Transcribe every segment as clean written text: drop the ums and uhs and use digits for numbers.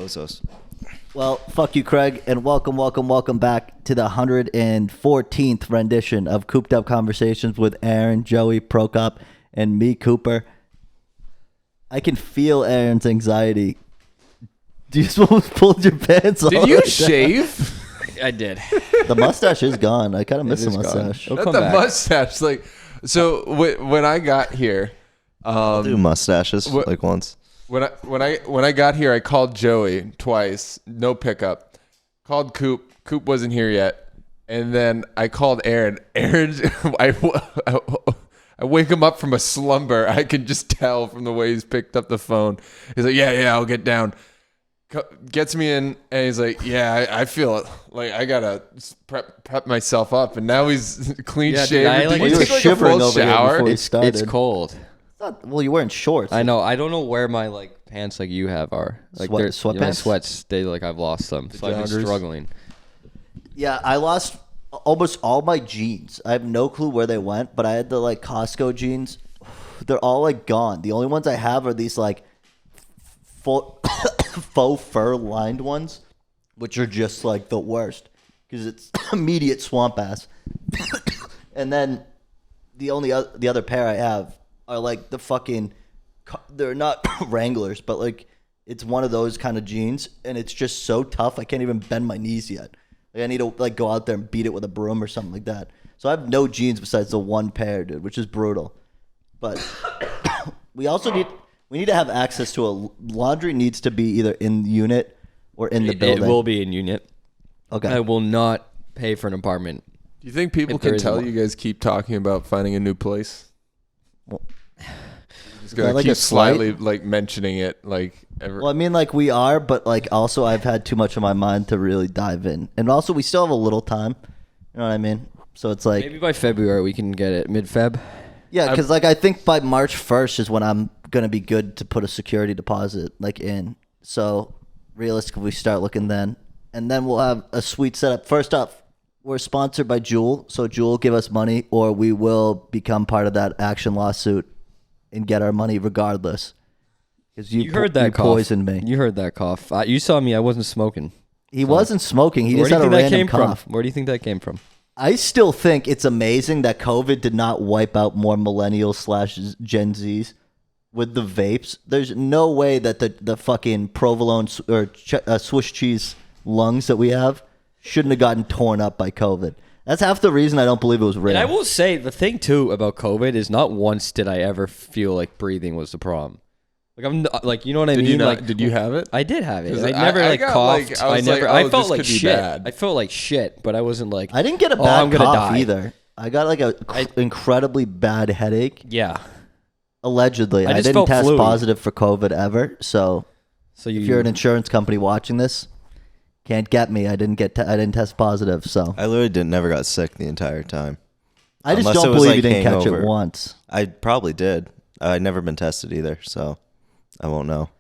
Bozos. Well, fuck you, Craig, and welcome back to the 114th rendition of Cooped Up Conversations with Aaron, Joey, Prokop, and me, Cooper. I can feel Aaron's anxiety. Do you just pull your pants off? Did you shave? I did. The mustache is gone. I kind of miss the is gone. mustache. It'll Not come the back. mustache. Like, so when I got here, Do mustaches like once. when I got here, I called Joey twice, no pickup. Called Coop. Coop wasn't here yet, and then I called Aaron. Aaron, I wake him up from a slumber. I can just tell from the way he's picked up the phone. He's like, yeah, I'll get down. Gets me in, and he's like, yeah, I feel like I gotta prep myself up. And now he's clean Yeah, dude, shaven. I like- Did You you were take like a shivering full over here shower? before you started. It's cold. Well, you're wearing shorts. I know. I don't know where my like pants like you have are. Like Sweat- they're sweatpants? my sweats. They like I've lost them. So I've been joggers? struggling. Yeah, I lost almost all my jeans. I have no clue where they went, but I had the like Costco jeans. They're all like gone. The only ones I have are these like faux fur lined ones, which are just like the worst because it's immediate swamp ass. And then the other pair I have are like the fucking. They're not Wranglers, but like it's one of those kind of jeans, and it's just so tough. I can't even bend my knees yet. Like I need to like go out there and beat it with a broom or something like that. So I have no jeans besides the one pair, dude, which is brutal. But we also need to have access to a laundry. Needs to be either in the unit or in the It building. will be in unit. Okay. I will not pay for an apartment. Do you think people If there can is tell one. you guys keep talking about finding a new place? Well, Just gonna that like keep a slight? slightly like mentioning it like every. Well, I mean, like we are, but like also I've had too much on my mind to really dive in, and also we still have a little time. You know what I mean? So it's like, Maybe by February we can get it. Mid-Feb. yeah, because like I think by March 1st is when I'm gonna be good to put a security deposit like in. So realistically, we start looking then, and then we'll have a sweet setup. First off, we're sponsored by Juul, so Juul will give us money, or we will become part of that action lawsuit and get our money regardless. Because You heard that cough. poisoned me. You heard that cough. You saw me. I wasn't smoking. He wasn't smoking. He Where just do you had a think that random came cough. from? Where do you think that came from? I still think it's amazing that COVID did not wipe out more millennials / Gen Zs with the vapes. There's no way that the fucking provolone or Swiss cheese lungs that we have shouldn't have gotten torn up by COVID. That's half the reason I don't believe it was real. And I will say the thing too about COVID is not once did I ever feel like breathing was the problem. Like I'm not, like, you know what I did mean? you not, Like, did you have it? I did have it. 'Cause I never I like got, coughed. like, I was never. like, I oh, felt this like could be shit. bad. I felt like shit, but I wasn't like. I didn't get a oh, bad I'm gonna cough die. either. I got like a incredibly bad headache. Yeah. Allegedly, I I just didn't felt test flu-y. positive for COVID ever. So So if you're an insurance company watching this, can't get me. I didn't test positive. So I literally never got sick the entire time. I just Unless don't it was, believe like, you didn't catch it hangover. once. I probably did. I'd never been tested either, so I won't know.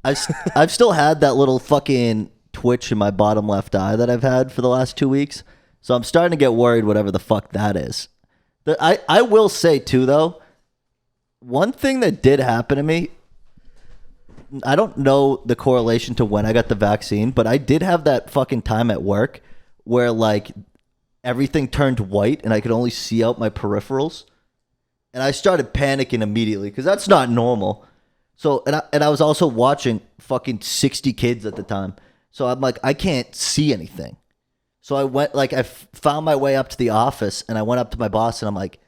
I've still had that little fucking twitch in my bottom left eye that I've had for the last 2 weeks. So I'm starting to get worried whatever the fuck that is. I will say too though, one thing that did happen to me, I don't know the correlation to when I got the vaccine, but I did have that fucking time at work where like everything turned white and I could only see out my peripherals. And I started panicking immediately because that's not normal. So, and I was also watching fucking 60 kids at the time. So I'm like, I can't see anything. So I went, like, I found my way up to the office and I went up to my boss and I'm like,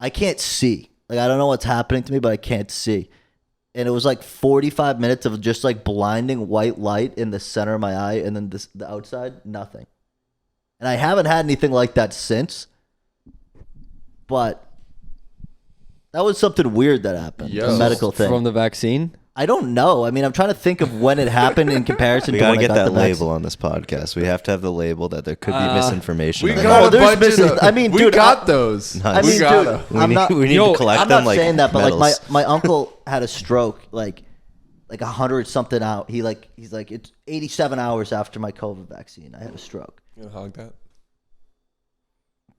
I can't see. Like, I don't know what's happening to me, but I can't see. And it was like 45 minutes of just like blinding white light in the center of my eye and then the outside, nothing. And I haven't had anything like that since. But that was something weird that happened. Yo. A medical thing. from the vaccine. I don't know. I mean, I'm trying to think of when it happened in comparison We to gotta when get I got that the label vaccine. on this podcast. We have to have the label that there could be misinformation. We on got it. a there's bunch business- of those. I mean, we dude, got those. I we mean, got dude, 'em. We I'm need, not- we need Yo, to collect I'm them not like saying that, but medals. like my uncle had a stroke, like 100 something out. He's like it's 87 hours after my COVID vaccine. I had a stroke. You gonna hog that?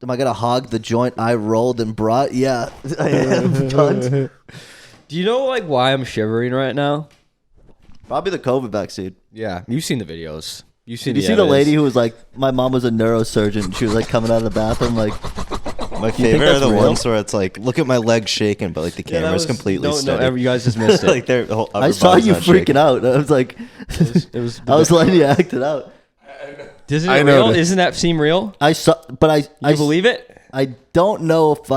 Am I gonna hog the joint I rolled and brought? Yeah, I am. Tons. Do you know like why I'm shivering right now? Probably the COVID vaccine. Yeah, you've seen the videos. You've seen Did you the see the evidence. lady who was like, my mom was a neurosurgeon. She was like coming out of the bathroom like, My think favorite are that's the real? ones where it's like, look at my legs shaking, but like the Yeah, that camera's was- completely no, steady. No, you guys just missed it. Like their whole upper I saw body's you not freaking shaking. out. I was like, it was I was letting you act it out. Isn't I it real? noticed. Doesn't that seem real? I saw, but You believe it? I don't know if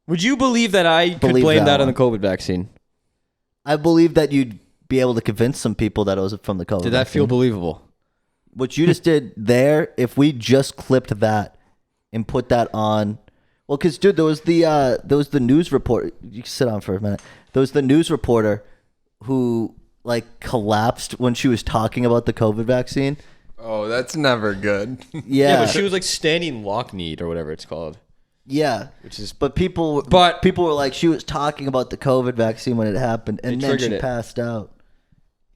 Would you believe that I could Believe blame that that on the one. COVID vaccine? I believe that you'd be able to convince some people that it was from the COVID. Did that vaccine. feel believable? What you just did there? If we just clipped that and put that on, well, because dude, there was the news report. You can sit down for a minute. There was the news reporter who like collapsed when she was talking about the COVID vaccine. Oh, that's never good. Yeah, but she was like standing lock-kneed or whatever it's called. yeah. Which is But people were like, she was talking about the COVID vaccine when it happened, and They then she triggered it. passed out.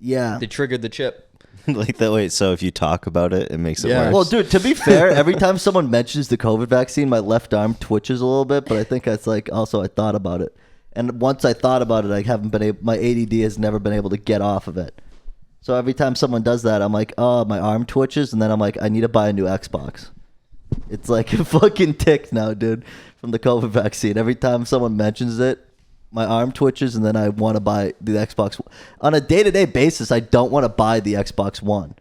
Yeah. they triggered the chip. Like that way. So if you talk about it, it makes it Yeah. worse. Well, dude, to be fair, every time someone mentions the COVID vaccine, my left arm twitches a little bit, but I think that's like also I thought about it. And once I thought about it, I haven't been able, my ADD has never been able to get off of it. So every time someone does that, I'm like, oh, my arm twitches, and then I'm like, I need to buy a new Xbox. It's like a fucking tick now, dude, from the COVID vaccine. Every time someone mentions it, my arm twitches, and then I want to buy the Xbox. On a day-to-day basis, I don't want to buy the Xbox One.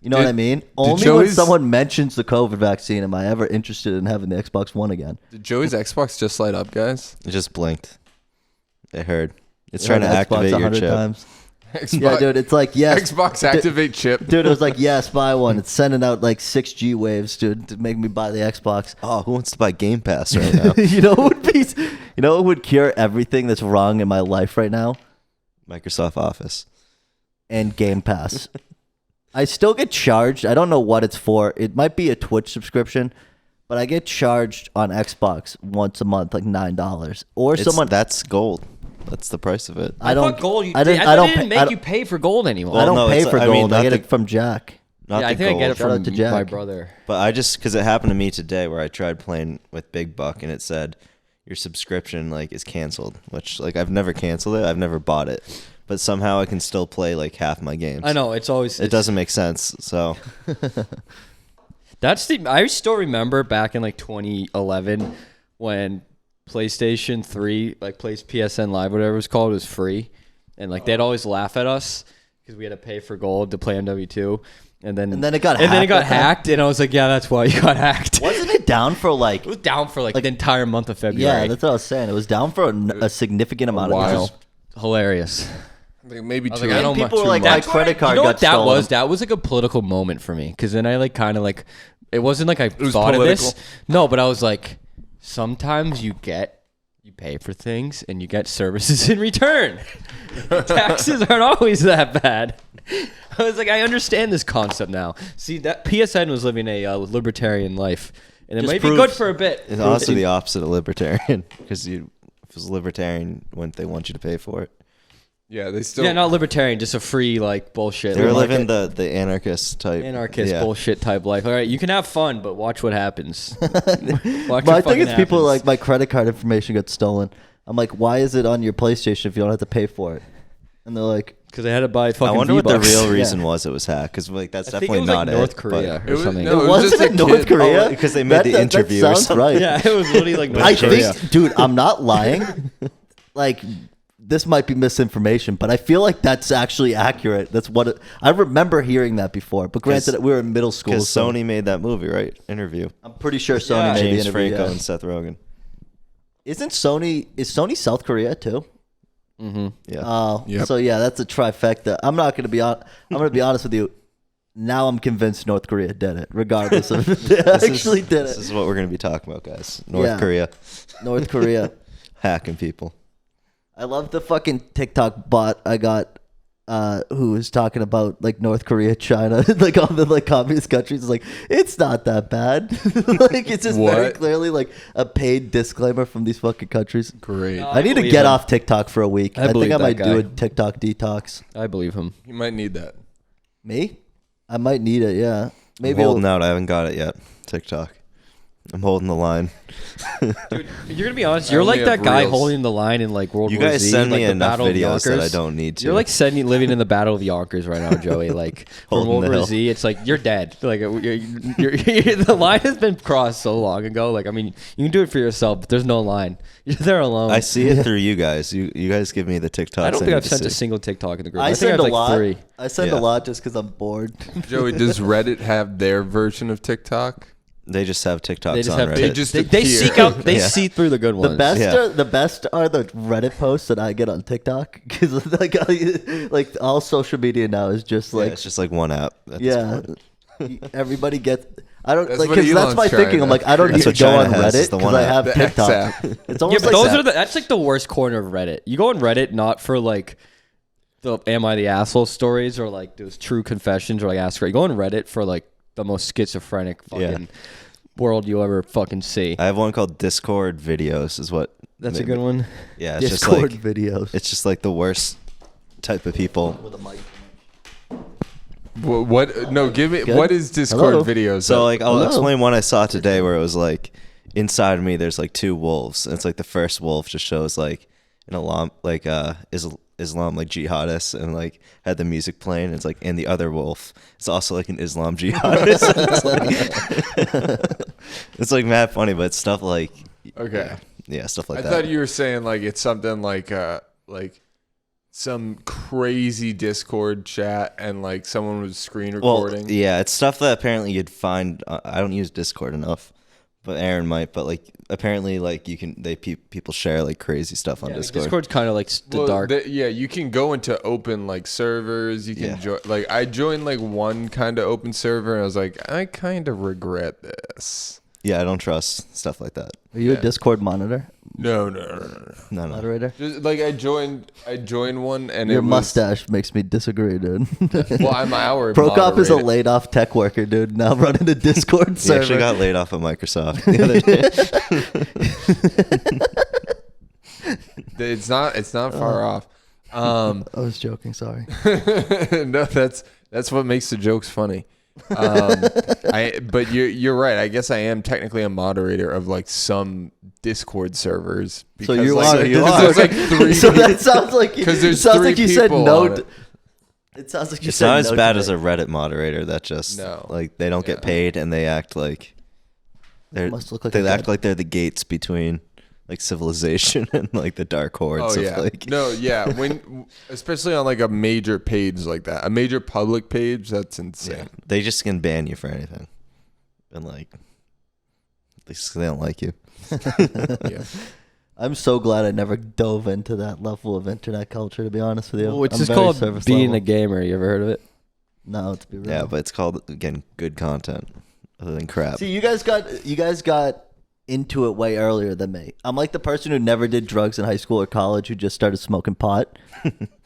You know what I mean? Only when Joey's- someone mentions the COVID vaccine am I ever interested in having the Xbox One again. Did Joey's Xbox just light up, guys? it just blinked. It heard. It's I trying to had Xbox activate your 100 chip. times. Xbox, Yeah, dude, it's like, yes. Xbox activate chip. Dude, it was like, yes, buy one. It's sending out like 6G waves, dude, to make me buy the Xbox. Oh, who wants to buy Game Pass right now? You know what would be? You know what would cure everything that's wrong in my life right now? Microsoft Office. And Game Pass. I still get charged. I don't know what it's for. It might be a Twitch subscription, but I get charged on Xbox once a month, like $9. Or someone. That's gold. That's the price of it. I don't. thought gold. I didn't. I don't. didn't pay, make you pay for gold anymore. I don't no, pay it's- for I gold. mean, I not get the- it from Jack. Not yeah, I the think I get it gold. Shout out from to Jack. my brother. But I just because it happened to me today where I tried playing with Big Buck and it said your subscription like is canceled, which like I've never canceled it. I've never bought it, but somehow I can still play like half my games. I know it's always It doesn't make sense. So That's the. I still remember back in like 2011 when PlayStation 3, like PSN Live, whatever it was called, was free, and like they'd always laugh at us because we had to pay for gold to play MW2, and then And then it got and then it hacked, got I think. hacked, and I was like, yeah, that's why you got hacked. Wasn't it down for like? It was down for like the entire month of February. Yeah, that's what I was saying. It was down for a significant amount of while. time. hilarious. Like maybe I was two. like, I don't people mu- were like, two my months. credit card You know got what that stolen. was? That was like a political moment for me because then I like kind of like it wasn't like I was thought of this. political. No, but I was like, sometimes you pay for things and you get services in return. Taxes aren't always that bad. I was like, I understand this concept now. See, that PSN was living a libertarian life, and it Just might be proves- good for a bit. it's honestly the opposite of libertarian because if it was libertarian, wouldn't they want you to pay for it? Yeah, they still. Yeah, not libertarian, just a free like bullshit. They were like living the anarchist type. anarchist yeah. bullshit type life. All right, you can have fun, but watch what happens. Watch But I what think fucking it's people happens. like my credit card information got stolen. I'm like, why is it on your PlayStation if you don't have to pay for it? And they're like, because they had to buy fucking. I wonder what the V-Bucks. real reason was it was hacked because like that's I think definitely it was not like North it. Korea but- or It was- something. no, it it was wasn't just in a North kid. Korea Oh, because they made the interview or That sounds something. right. Yeah, it was literally like North I Korea. think, dude, I'm not lying. Like, this might be misinformation, but I feel like that's actually accurate. That's what I remember hearing that before. But granted, we were in middle school. Because So Sony made that movie, right? Interview. I'm pretty sure Sony Yeah. made the James interview. Franco yeah. and Seth Rogen. Is Sony South Korea too? Yeah. Oh, Yep. so yeah, that's a trifecta. I'm not gonna be on. I'm gonna be honest with you. Now I'm convinced North Korea did it, regardless of if they actually did This it. is what we're going to be talking about, guys. North Yeah. Korea North Korea. hacking people. I love the fucking TikTok bot I got, who was talking about like North Korea, China, like all the like communist countries. It's like it's not that bad. Like it's just very What? clearly like a paid disclaimer from these fucking countries. Great. No. I need to believe get him. off TikTok for a week. I I think believe I that might do guy. a TikTok detox. I believe him. You might need that. Me? I might need it. Yeah. Maybe Maybe holding out. I haven't got it yet. TikTok. I'm holding the line. Dude, you're gonna be honest. You're only like that have guy reels. holding the line in like World You War guys Z, send like me the enough Battle of videos that I Yonkers. don't need to. You're like living in the Battle of Yonkers right now, Joey. Like from Holding World the War hill. Z, it's like you're dead. Like the line has been crossed so long ago. Like I mean, you can do it for yourself, but there's no line. You're there alone. I see it through you guys. You guys give me the TikToks. I don't think need I've to sent a see. single TikTok in the group. I think send I have a like lot. 3. I send Yeah. a lot just because I'm bored. Joey, does Reddit have their version of TikTok? They just have TikToks They just on have Reddit. They just they appear. seek out. They Yeah. see through the good ones. The best are the Reddit posts that I get on TikTok because like all social media now is just Yeah, like it's just like one app. at this yeah, point. everybody gets. I don't That's like what because that's Elon's my trying thinking. I'm to- like I don't That's need what to go China on has, Reddit is the because one I app. have The X TikTok. app. It's Yeah, almost but like those that. that's like the worst corner of Reddit. You go on Reddit not for like the "Am I the asshole" stories or like those true confessions or like ask. You go on Reddit for like the most schizophrenic fucking world you'll ever fucking see. I have one called Discord videos. Is what. That's a made good me- one. Yeah, it's Discord just like videos. it's just like the worst type of people. With a mic. What? No, give me. Good? What is Discord Hello? videos? So like I'll Hello. explain one I saw today where it was like inside of me there's like 2 wolves. And it's like the first wolf just shows like an Islam like Islam like jihadist and like had the music playing. It's like and the other wolf is also like an Islam jihadist. It's like mad funny, but it's stuff like Okay. yeah, stuff like I that. thought you were saying like it's something like some crazy Discord chat and like someone was screen Well, recording. yeah, it's stuff that apparently you'd find. I don't use Discord enough, but Aaron might. But like, apparently, like you can. People share like crazy stuff on Yeah, Discord. Discord's kind of like the dark. Yeah, you can go into open like servers. You can Yeah. join. Like I joined like one kind of open server, and I was like, I kind of regret this. Yeah, I don't trust stuff like that. Are you Yeah. a Discord monitor No. No. moderator? Just like I joined one, and Your it was, mustache makes me disagree, dude. Well, I'm our Prokop is a moderator. laid off tech worker, dude. Now running a Discord He server. actually got laid off at Microsoft the other day. It's not far off. I was joking. Sorry. No, that's what makes the jokes funny. But you're right. I guess I am technically a moderator of like some Discord servers. So because, you like, are. You there's are. like 3 So that sounds like. 'Cause It there's sounds 3 like you said people no. on it. It sounds like you It's said not as no bad to as me. a Reddit moderator that just No. like they don't get Yeah. paid and they act like Must look like they a act god. like they're the gates between like civilization and like the dark hordes Oh of yeah. like No, yeah. When especially on like a major page like that, a major public page, that's yeah, insane. they just can ban you for anything, and like at least they don't like you. Yeah. I'm so glad I never dove into that level of internet culture. To be honest with you, Which I'm is very called surface being level. a gamer. You ever heard of it? No, to be real. Yeah, but it's called again good content other than crap. See, you guys got into it way earlier than me. I'm like the person who never did drugs in high school or college who just started smoking pot.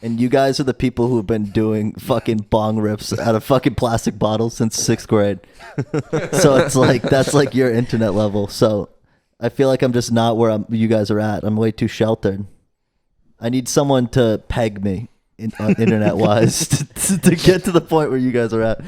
And you guys are the people who have been doing fucking bong rips out of fucking plastic bottles since 6th grade. So it's like that's like your internet level. So I feel like I'm just not where you guys are at. I'm way too sheltered. I need someone to peg me internet wise to get to the point where you guys are at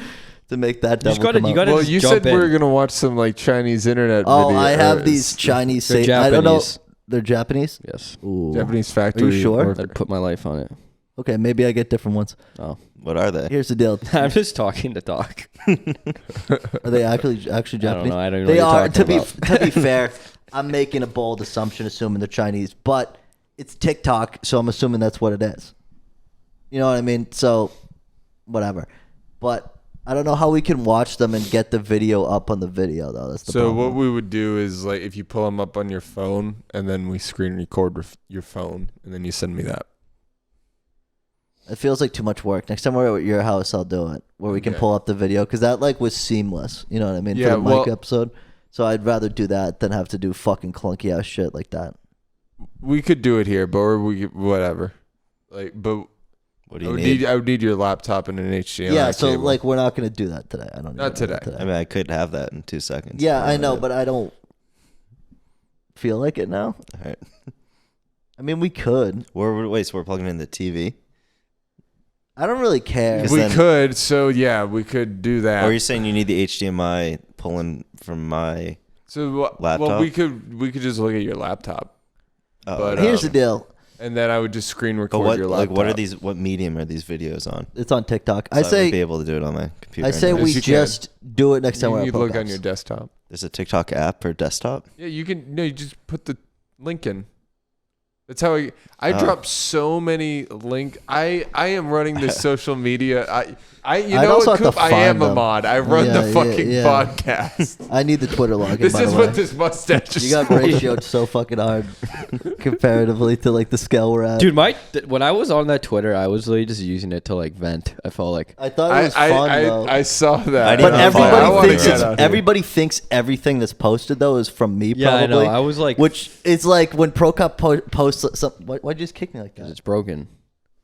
to make that You just devil gotta- come you out. gotta- Well, just you jump said we were in. gonna watch some like Chinese internet Oh, video. I or have these Chinese. They're I don't know. Japanese. They're Japanese. Yes. Ooh. Japanese factory. sure? worker. I'd put my life on it. Okay, maybe I get different ones. Oh, What are they? Here's the deal. I'm just talking to talk. Are they actually I don't Japanese? know. I don't even know They what are. you're To talking be about. to be fair, I'm making a bold assumption, assuming they're Chinese, but it's TikTok, so I'm assuming that's what it is. You know what I mean? So, whatever. But I don't know how we can watch them and get the video up on the video though. That's the So problem. what we would do is like if you pull them up on your phone and then we screen record with your phone and then you send me that. It feels like too much work. Next time we're at your house, I'll do it where we can Okay. pull up the video because that like was seamless. You know what I mean? Yeah, For the mic well- episode. So I'd rather do that than have to do fucking clunky ass shit like that. We could do it here, but or we whatever. Like, but What do you need? I would need your laptop and an HDMI Yeah, so cable. like we're not gonna do that today. I don't. Not even know today. I mean, I could have that in 2 seconds. Yeah, I know, but I don't feel like it now. all right. I mean, we could. Wait, so we're plugging in the TV? I don't really care. Because we then- could. So yeah, we could do that. Or are you saying you need the HDMI pulling from my So Laptop? well, we could just look at your laptop, Oh, But, Here's the deal. and then I would just screen but record what your laptop. what are these? What medium are these videos on? It's on TikTok. So I I would say be able to do it on my computer. I say anyways. we you can. just do it next time we're You at look on Pokestops. your desktop. There's a TikTok app for desktop. Yeah, you can. No, you just put the link in. That's how I Oh. drop so many I am running this social media. You I'd know also what, have to Coop? I am find a them. mod. I run Yeah, the yeah, fucking yeah. podcast. I need the Twitter login. This by is the what way. this mustache is. You got ratioed so fucking hard comparatively to like the scale we're at. Dude, when I was on that Twitter, I was literally just using it to like vent. I felt like I thought it was fun though. I saw that. I but didn't follow I everybody wanna thinks get it's, out here. everybody thinks everything that's posted though is from me. yeah, I Probably. know. I was like, Which is like when Prokop posts something. Why'd you just kick me like that? it's broken.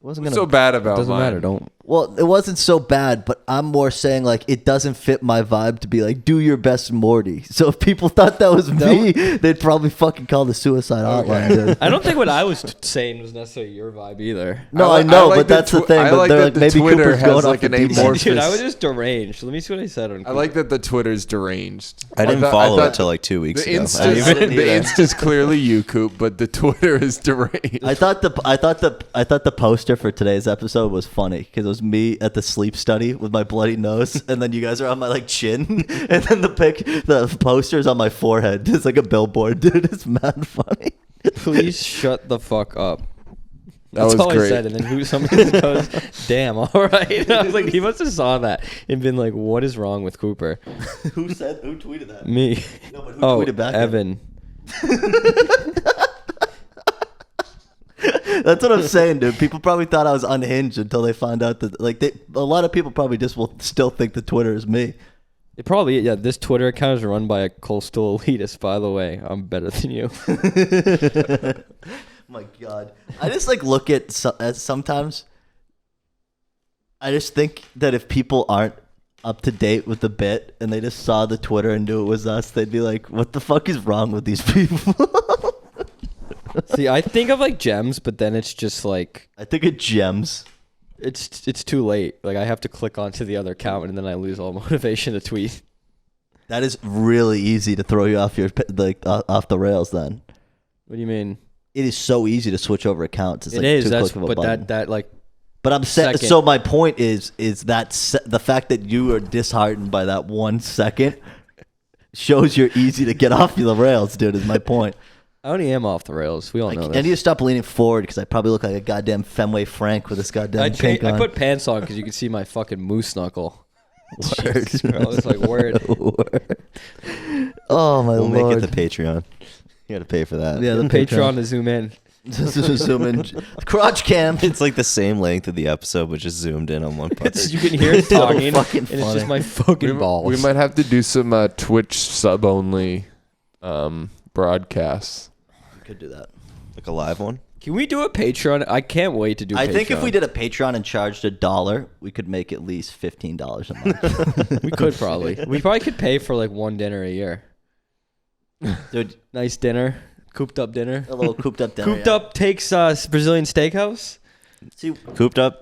Wasn't What's gonna. so bad about Doesn't mine? matter. Don't. Well, it wasn't so bad, but I'm more saying like it doesn't fit my vibe to be like do your best, Morty. So if people thought that was me, they'd probably fucking call the suicide hotline. Dude. I don't think what I was saying was necessarily your vibe either. No, I I like- know, I like but that's the twi- thing. I But like they're that like the maybe Twitter Cooper's has, going like, off an the deep end. amorphous- Dude, I was just deranged. Let me see what I said on. I like that the Twitter's deranged. I didn't thought- follow thought it till like 2 the weeks ago. I Insta's, didn't even- the Insta's clearly you, Coop, but the Twitter is deranged. I thought the poster for today's episode was funny because it was me at the sleep study with my bloody nose, and then you guys are on my like chin, and then the poster's on my forehead. It's like a billboard, dude. It's mad funny. Please shut the fuck up. That That's was all great. I said, and then somebody just goes, "Damn, all right." I was like, he must have saw that and been like, "What is wrong with Cooper?" Who tweeted that? Me. No, but who Oh, tweeted back? Evan. That's what I'm saying, dude. People probably thought I was unhinged until they found out that a lot of people probably just will still think the Twitter is me. It probably, yeah. This Twitter account is run by a coastal elitist. By the way, I'm better than you. My God, I just like look at sometimes. I just think that if people aren't up to date with the bit and they just saw the Twitter and knew it was us, they'd be like, "What the fuck is wrong with these people?" See, I think of like gems, but then it's just like I think it gems. it's too late. Like I have to click onto the other account, and then I lose all motivation to tweet. That is really easy to throw you off off the rails. Then What do you mean? it is so easy to switch over accounts. It's It like is. two That's clicks of a but button. that like But I'm saying, second. so my point is that the fact that you are disheartened by that 1 second shows you're easy to get off the rails, dude. Is my point. I only am off the rails. We all know I this. need to stop leaning forward because I probably look like a goddamn Fenway Frank with this goddamn pink on. I put pants on because you can see my fucking moose knuckle. Word. Jesus, bro. It's like word. Oh my We'll lord! make it the Patreon. You got to pay for that. Yeah, the Patreon to zoom in. This is zoom in. Crotch cam. It's like the same length of the episode, but just zoomed in on one part. You can hear it So talking, fucking and it's funny. just my fucking balls. We might have to do some Twitch sub only broadcasts. Could do that. Like a live one. Can we do a Patreon? I can't wait to do. I Patreon. think if we did a Patreon and charged $1, we could make at least $15 a month. we could probably. We probably could pay for like one dinner a year. Dude, Nice dinner, cooped up dinner. a little cooped up dinner. Cooped yeah. up takes Brazilian steakhouse. See, Cooped up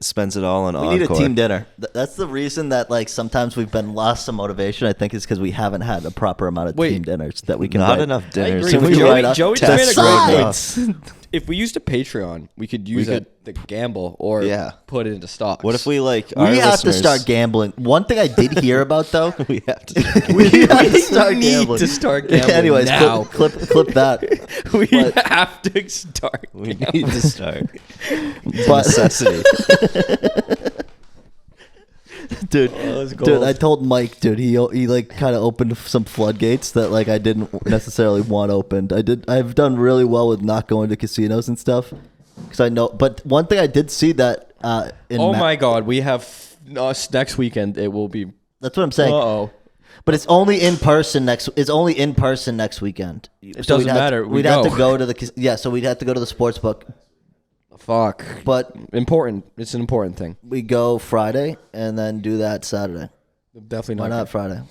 spends it all on we need a Encore. team dinner. That's the reason that like sometimes we've been lost some motivation. I think is because we haven't had a proper amount of Wait. team dinners that we can. Not write. enough dinners. agree Can with we Joey. write up Joey just the made a great sides? If we used a Patreon, we could use could- the gamble or Yeah. put it into stocks. What if we like? We our have to listeners- start gambling. One thing I did hear about though. We have to. we have to start need gambling. to start gambling Anyways, now. clip that. We But- have to start. We need to start. But Necessity. dude, let's go. dude, I told Mike, dude, he like kind of opened some floodgates that like I didn't necessarily want opened. I've done really well with not going to casinos and stuff because I know. But one thing I did see that in Oh my God, we have next weekend. It will be. that's what I'm saying. Uh-oh. But it's only in person next. It's only in person next weekend. It doesn't matter. We'd have to go to the so we'd have to go to the sports book. Fuck. But Important. It's an important thing. we go Friday and then do that Saturday. Definitely Why not. not Friday?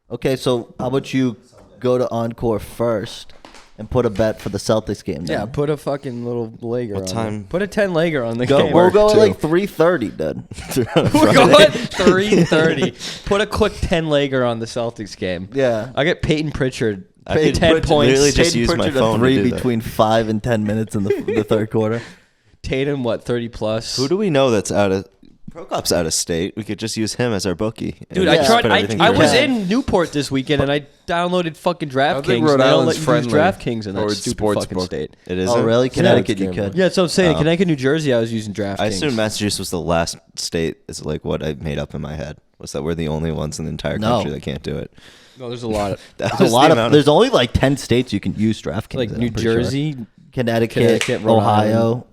Okay, so how about you go to Encore first and put a bet for the Celtics game. Yeah, Then. put a fucking little legger What on time? it. Put a 10 legger on the Go, game. we'll go at too. like 3:30, dude. We're going 3:30. Put a quick 10 legger on the Celtics game. Yeah. I get Peyton Pritchard. I could 10 literally points. just Peyton use my Pritchard a phone to three do that. between 5 and 10 minutes in the third quarter. Tatum, what, 30 plus? Who do we know that's out of Prokop's out of state? We could just use him as our bookie. and Dude, just I tried. put everything I through was him. in Newport this weekend and I downloaded fucking I don't think DraftKings. Rhode They don't Island's let you use friendly DraftKings in that towards stupid sports fucking book. state. It is. Oh, really? Connecticut, you gambling. could. Yeah, that's what I'm saying. Oh. Connecticut, New Jersey, I was using DraftKings. I assume Massachusetts was the last state. Is like what I made up in my head. Was that we're the only ones in the entire No. country that can't do it? No, there's a lot of That There's was a lot the of. amount There's only like 10 states you can use DraftKings. like in, New I'm pretty sure. Jersey, Connecticut, Rhode Ohio,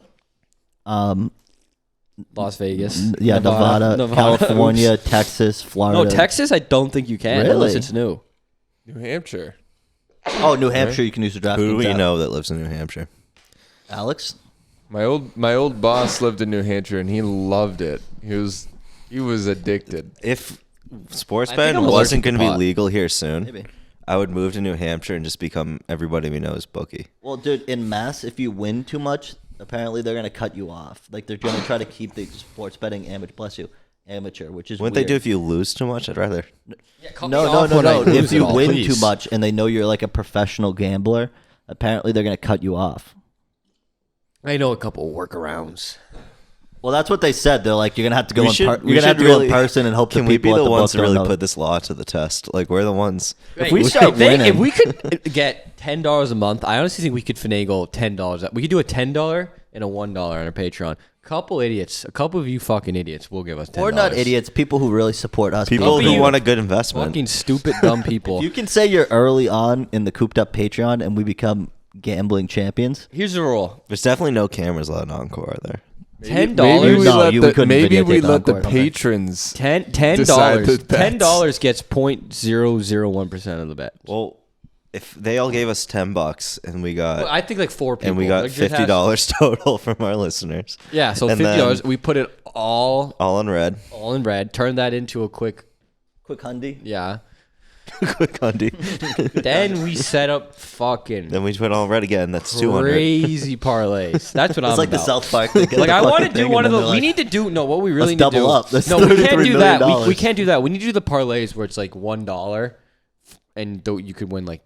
Las Vegas, Nevada, California, Oops. Texas, Florida. No, Texas, I don't think you can Really? unless it's new. New Hampshire. Oh, New Hampshire, you can use the DraftKings. Who do we app. know that lives in New Hampshire? Alex. My old boss lived in New Hampshire and he loved it. He was addicted. If sports I think betting I'm wasn't allergic going to to be pot. legal here soon, Maybe. I would move to New Hampshire and just become everybody we know is bookie. Well, dude, in Mass, if you win too much, apparently they're gonna cut you off. Like they're gonna try to keep the sports betting amateur, which is Wouldn't they weird. do if you lose too much? I'd rather. No. If you win too much and they know you're like a professional gambler, apparently they're gonna cut you off. I know a couple workarounds. Well, that's what they said. They're like, you're gonna have to go We in. should- You're we gonna have should to go in really- person and hope Can the we be people at the the ones book to really don't know. put this law to the test? Like we're the ones. If we start winning- if we could get $10 a month, I honestly think we could finagle $10. We could do a $10 and a $1 on our Patreon. A couple of you fucking idiots will give us $10. We're not idiots. People who really support us. People Don't be who you. want a good investment. Fucking stupid, dumb people. You can say you're early on in the cooped up Patreon, and we become gambling champions. Here's the rule: There's definitely no cameras allowed on Encore, are there? $10. Maybe we No, let you the, couldn't maybe we videotape let the Encore. patrons. $10 Decide the bets. $10 gets 0.001% of the bet. Well, if they all gave us $10 and we got Well, I think like 4 people. and we got Like, just $50 total from our listeners, Yeah, so And $50. then- We put it all all in red. in red. Turn that into a quick, Quick Hundy. yeah. Quick Hundy. Then we set up fucking Then we put all red again. That's 200. crazy parlays. That's what I'm It's like the about. South Park. They get Like the I want to fucking do thing one of and then those. they're We like, need to do no. What we really Let's need to do. double up. That's No, we can't $33 do that. million. We can't do that. We need to do the parlays where it's like $1, and you could win like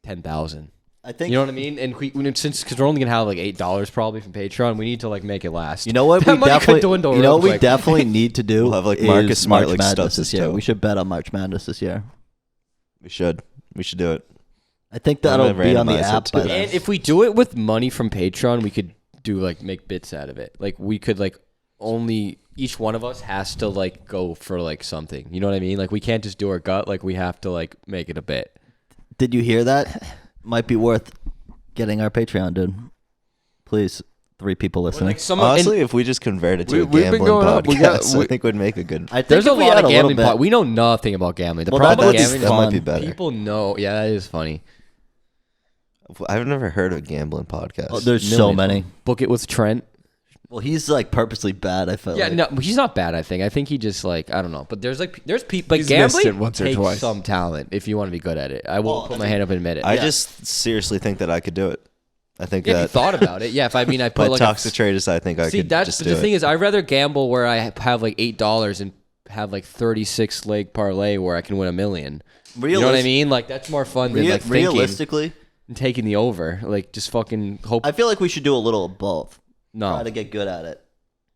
10,000. I think You know what I mean? And since because we're only gonna have like $8 probably from Patreon, we need to like make it last. You know what? That We money could definitely. dwindle You know real what we quick. definitely need to do. We'll have, like, is Marcus Smart, March like, Madness stubs this his year. toe. We should bet on March Madness this year. We should do it. I think I'm that'll gonna be on the randomize it app too. by then. And if we do it with money from Patreon, we could do like make bits out of it. Like we could like only each one of us has to like go for like something. You know what I mean? Like we can't just do our gut. Like we have to like make it a bit. Did you hear that? Might be worth getting our Patreon, dude. Please, 3 people listening. Like someone, Honestly, if we just converted to a We've been gambling going podcast, up. We got- I think would make a good. I think there's a if we lot had of little gambling. bit- We know nothing about gambling. The Well, problem with that's- gambling that is might be fun. better. people know. Yeah, that is funny. I've never heard of a gambling podcast. Oh, there's so Million. many. Book it with Trent. Well, he's like purposely bad. I feel Yeah, like. no, he's not bad. I think he just like I don't know. But there's people like He's missed gambling it once or takes twice. some talent if you want to be good at it. I will Well, put my hand up and admit it. I Yeah. just seriously think that I could do it. I think if you that thought about it, yeah. If I mean I put but like toxic traders, I think I see could that's just the do thing it. is I'd rather gamble where I have like $8 and have like 36 leg parlay where I can win $1 million. You know what I mean? Like that's more fun than like thinking realistically, and taking the over. Like just fucking hope. I feel like we should do a little of both. Try No, to get good at it.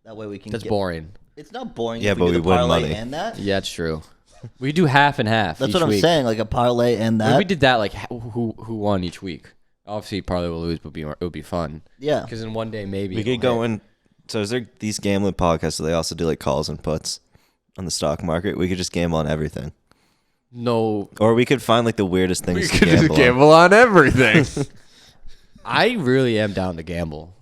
That way we can. that's get, boring. It's not boring. Yeah, if but we do we the win parlay money. and that. Yeah, it's true. We do half and half. That's each what I'm week. saying. Like a parlay and What if that. we did that, like who won each week? Obviously, probably will lose, but it would be fun. Yeah. Because in one day, maybe We it'll could go hit. in. So is there these gambling podcasts? So they also do like calls and puts on the stock market. We could just gamble on everything, No, or we could find like the weirdest We things to could just gamble. on. gamble on everything. I really am down to gamble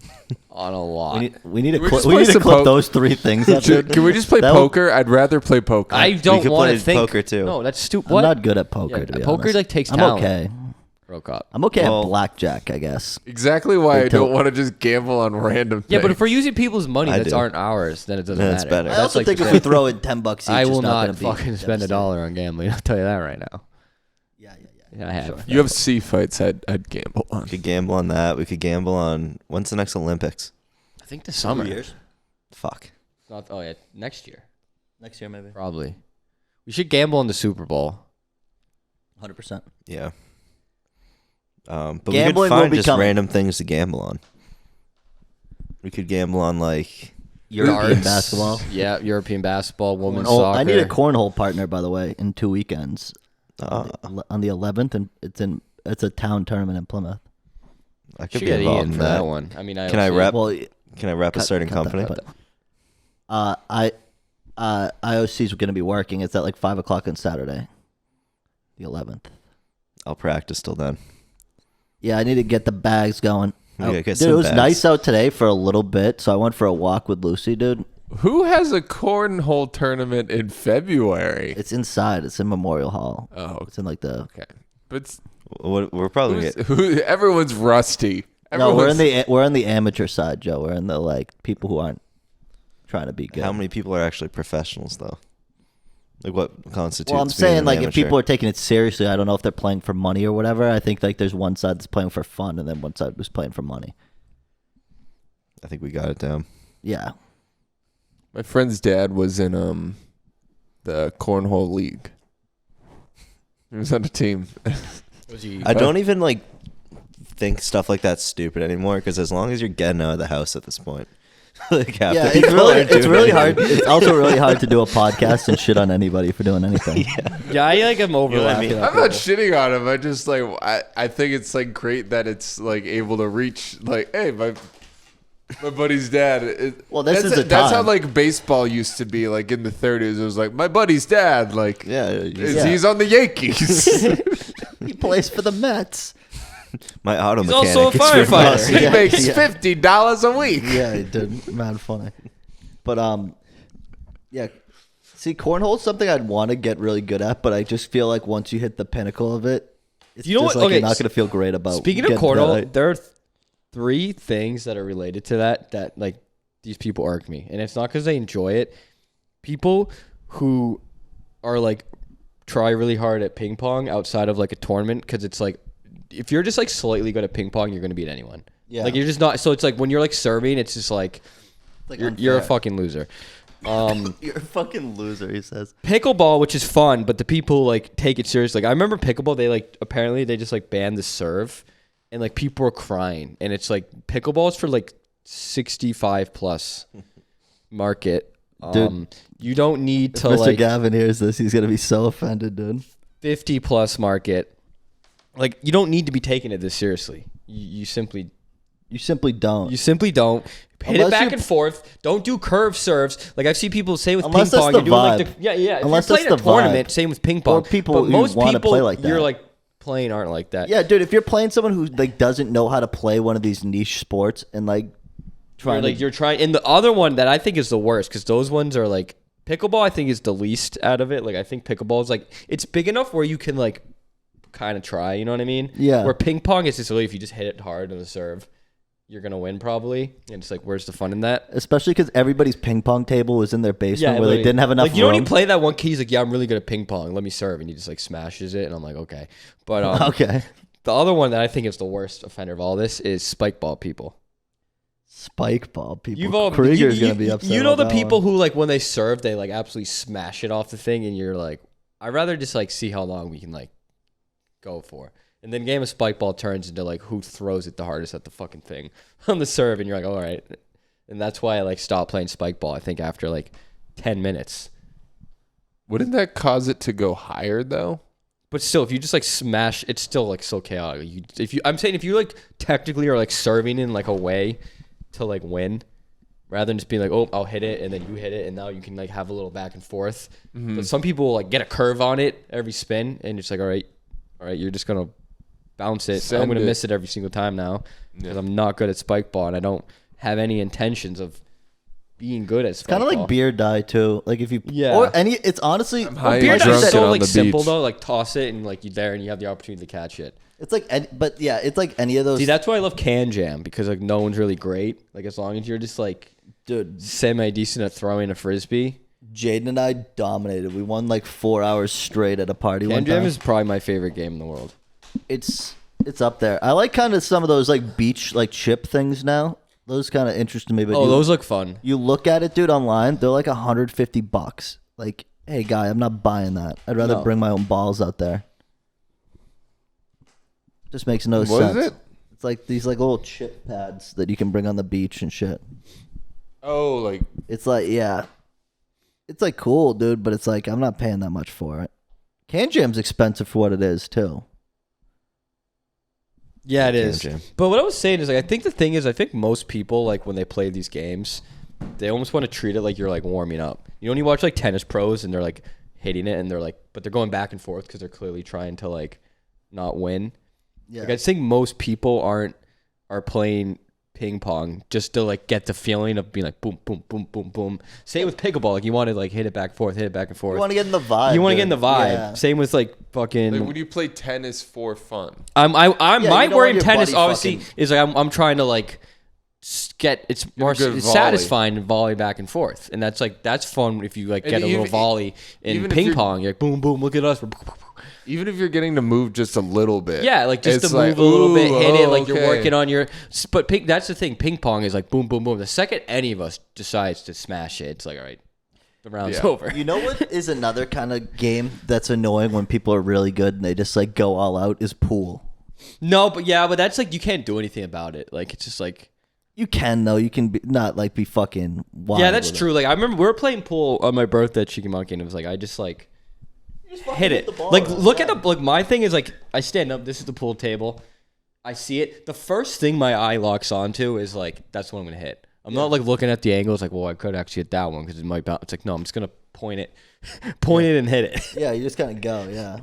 on a lot. We need to Can we clip. just We play need to some clip those 3 things. Up, dude. Can we just play That would- poker? I'd rather play poker. I don't could want play to think. poker, too. No, that's stupid. I'm What? not good at poker. Yeah, to be poker, honest. like, takes I'm talent. okay. Broke up. I'm okay Well- at blackjack, I guess. exactly why I Until- don't want to just gamble on random things. Yeah, but if we're using people's money I that do. aren't ours, then it doesn't Then it's matter. better. I That's also like think the if we thing. throw in $10 each, I it's will not not gonna be fucking spend devastating. $1 on gambling. I'll tell you that right now. Yeah. I have. UFC fights I'd gamble on. We could gamble on that. We could gamble on when's the next Olympics? I think the summer. 2 years. Fuck. Not. Oh yeah, next year Next year, maybe. probably. We should gamble on the Super Bowl. 100%. Yeah. But Gambling we will could find be just coming. random things to gamble on. We could gamble on like European Darts. basketball. Yeah, European basketball, women's Oh, soccer. I need a cornhole partner, by the way, in 2 weekends. uh, On the 11th, and it's a town tournament in Plymouth. I could Should be get involved Ian in for that one. I mean, Can I rep? Well, Can I rep a certain cut that, company? but, IOC's going to be working. It's at like 5 o'clock on Saturday, the 11th. I'll practice till then. Yeah, I need to get the bags going. We gotta get Dude, it some was bags. nice out today for a little bit, so I went for a walk with Lucy, dude. Who has a cornhole tournament in February? It's inside. It's in Memorial Hall. Oh, It's in like the... okay. But We're probably everyone's rusty. No, we're Everyone's- we're on the amateur side, Joe. We're in the like people who aren't trying to be good. How many people are actually professionals though? Like what constitutes? Well, I'm being saying an like if amateur? people are taking it seriously, I don't know if they're playing for money or whatever. I think like there's one side that's playing for fun and then one side who's playing for money. I think we got it down. Yeah. My friend's dad was in the cornhole league. He was on a team. Was he? I don't even like think stuff like that's stupid anymore because as long as you're getting out of the house at this point, like half Yeah, the it's people really aren't it's doing really anything. hard. It's also really hard to do a podcast and shit on anybody for doing anything. Yeah, I like him overlapping. mean? on I'm not people. shitting on him. I just like I think it's like great that it's like able to reach like hey my buddy's dad. Well, this that's is a that's how time. like baseball used to be like in the 30s. It was like my buddy's dad like Yeah, he's on the Yankees. He plays for the Mets. my auto He's mechanic. also a is from firefighter. us. he Yeah, makes yeah. $50 a week. Yeah, he did. Mad funny. But yeah. See, cornhole's something I'd want to get really good at, but I just feel like once you hit the pinnacle of it, it's You know just what? like Okay, you're not going to feel great about. Speaking of getting to that cornhole, height. there are three things that are related to that like these people irk me, and it's not because they enjoy it. People who are like try really hard at ping pong outside of like a tournament because it's like if you're just like slightly good at ping pong, you're gonna beat anyone. Yeah. Like you're just not. So it's like when you're like serving, it's just like It's like you're a unfair. fucking loser. You're a fucking loser, he says. Pickleball, which is fun, but the people like take it seriously. Like I remember pickleball, they like apparently they just like banned the serve, and like people were crying. And it's like pickleball is for like 65 plus market. Dude. You don't need to Mr. like Gavin hears this, he's gonna be so offended, dude. 50 plus market. Like you don't need to be taking it this seriously. You simply don't. don't hit Unless it back you're- and forth. Don't do curve serves. Like I've seen people say with Unless ping that's pong, the you're doing like vibe. the yeah. If Unless you're that's playing a the vibe. tournament, same with ping pong. Or people but who most wanna people play like that. you're like playing aren't like that. Yeah, dude, if you're playing someone who like doesn't know how to play one of these niche sports and like Or, trying like to, you're trying, and the other one that I think is the worst because those ones are like pickleball. I think is the least out of it. Like I think pickleball is like it's big enough where you can like kind of try. You know what I mean? Yeah. Where ping pong is just really if you just hit it hard on the serve, you're gonna win probably. And it's like where's the fun in that? especially because everybody's ping pong table was in their basement where they literally. didn't have enough Like you know when room. you play that one kid, he's like, yeah, I'm really good at ping pong. Let me serve, and he just like smashes it, and I'm like, okay. But Okay. the other one that I think is the worst offender of all this is spike ball people. Spike ball people. You've all Krieger's gonna be upset. You know about the that people one. who like when they serve, they like absolutely smash it off the thing, and you're like, I'd rather just like see how long we can like go for. And then game of spike ball turns into like who throws it the hardest at the fucking thing on the serve, and you're like, all right. And that's why I like stopped playing spike ball. I think after like 10 minutes. Wouldn't that cause it to go higher though? But still, if you just like smash, it's still like so chaotic. I'm saying if you like technically are like serving in like a way to like win, rather than just being like, oh, I'll hit it and then you hit it and now you can like have a little back and forth. But some people like get a curve on it every spin and it's like, all right, you're just gonna bounce it. Send I'm gonna it. miss it every single time now because I'm not good at spike ball and I don't have any intentions of being good at spike Kind of ball. like beer die too. Like if you Yeah. or any, it's honestly high Beer and dive drunk is so and on like the simple beach. though. Like toss it and like you're there and you have the opportunity to catch it. it's like, but yeah, it's like any of those. See, that's why I love Can Jam because like no one's really great. Like as long as you're just like dude. semi decent at throwing a frisbee. Jaden and I dominated. We won like 4 hours straight at a party Can one Jam time. is probably my favorite game in the world. It's up there. I like kind of some of those like beach like chip things now. Those kind of interest me. But Oh, those look fun. you look at it, dude, online. They're like $150. Like, hey, guy, I'm not buying that. I'd rather No. bring my own balls out there. Just makes no What sense. is it? It's like these like little chip pads that you can bring on the beach and shit. Oh, like It's like, yeah. It's like cool, dude, but it's like I'm not paying that much for it. Can Jam's expensive for what it is, too. Yeah, it Can is. Jam. But what I was saying is, like, I think the thing is, I think most people, like, when they play these games, they almost want to treat it like you're like warming up. You know, when you watch like tennis pros and they're like hitting it and they're like, but they're going back and forth because they're clearly trying to like not win. Yeah. Like, I think most people are playing ping pong just to like get the feeling of being like boom, boom, boom, boom, boom. Same with pickleball. Like, you want to like hit it back and forth, hit it back and forth. You want to get in the vibe. You want to get in the dude. vibe. Yeah. Same with like fucking. when you play tennis for fun. I'm Yeah, my you don't worry want in your tennis buddy obviously fucking- is like I'm trying to like get it's more good it's volley. satisfying to volley back and forth, and that's fun if you like And get a little even- volley in even if ping you're- pong. You're like boom boom, look at us. Even if you're getting to move just a little bit. Yeah, like just it's to move like, a little bit, ooh, hit it, like okay. you're working on your. But that's the thing. Ping pong is like boom boom boom. The second any of us decides to smash it, it's like all right, the round's Yeah. over. You know what is another kind of game that's annoying when people are really good and they just like go all out is pool. No, but that's like you can't do anything about it. Like it's just like. You can though. You can be, not like be fucking wild. Yeah, that's with true. Like I remember we were playing pool on my birthday at Cheeky Monkey, and it was like I just like hit it. the ball Like around, look yeah. at the like my thing is like I stand up. This is the pool table. I see it. The first thing my eye locks onto is like that's what I'm gonna hit. I'm not like looking at the angles like, well, I could actually hit that one because it might bounce. It's like no, I'm just gonna point it, it and hit it. Yeah, you just kind of go. Yeah.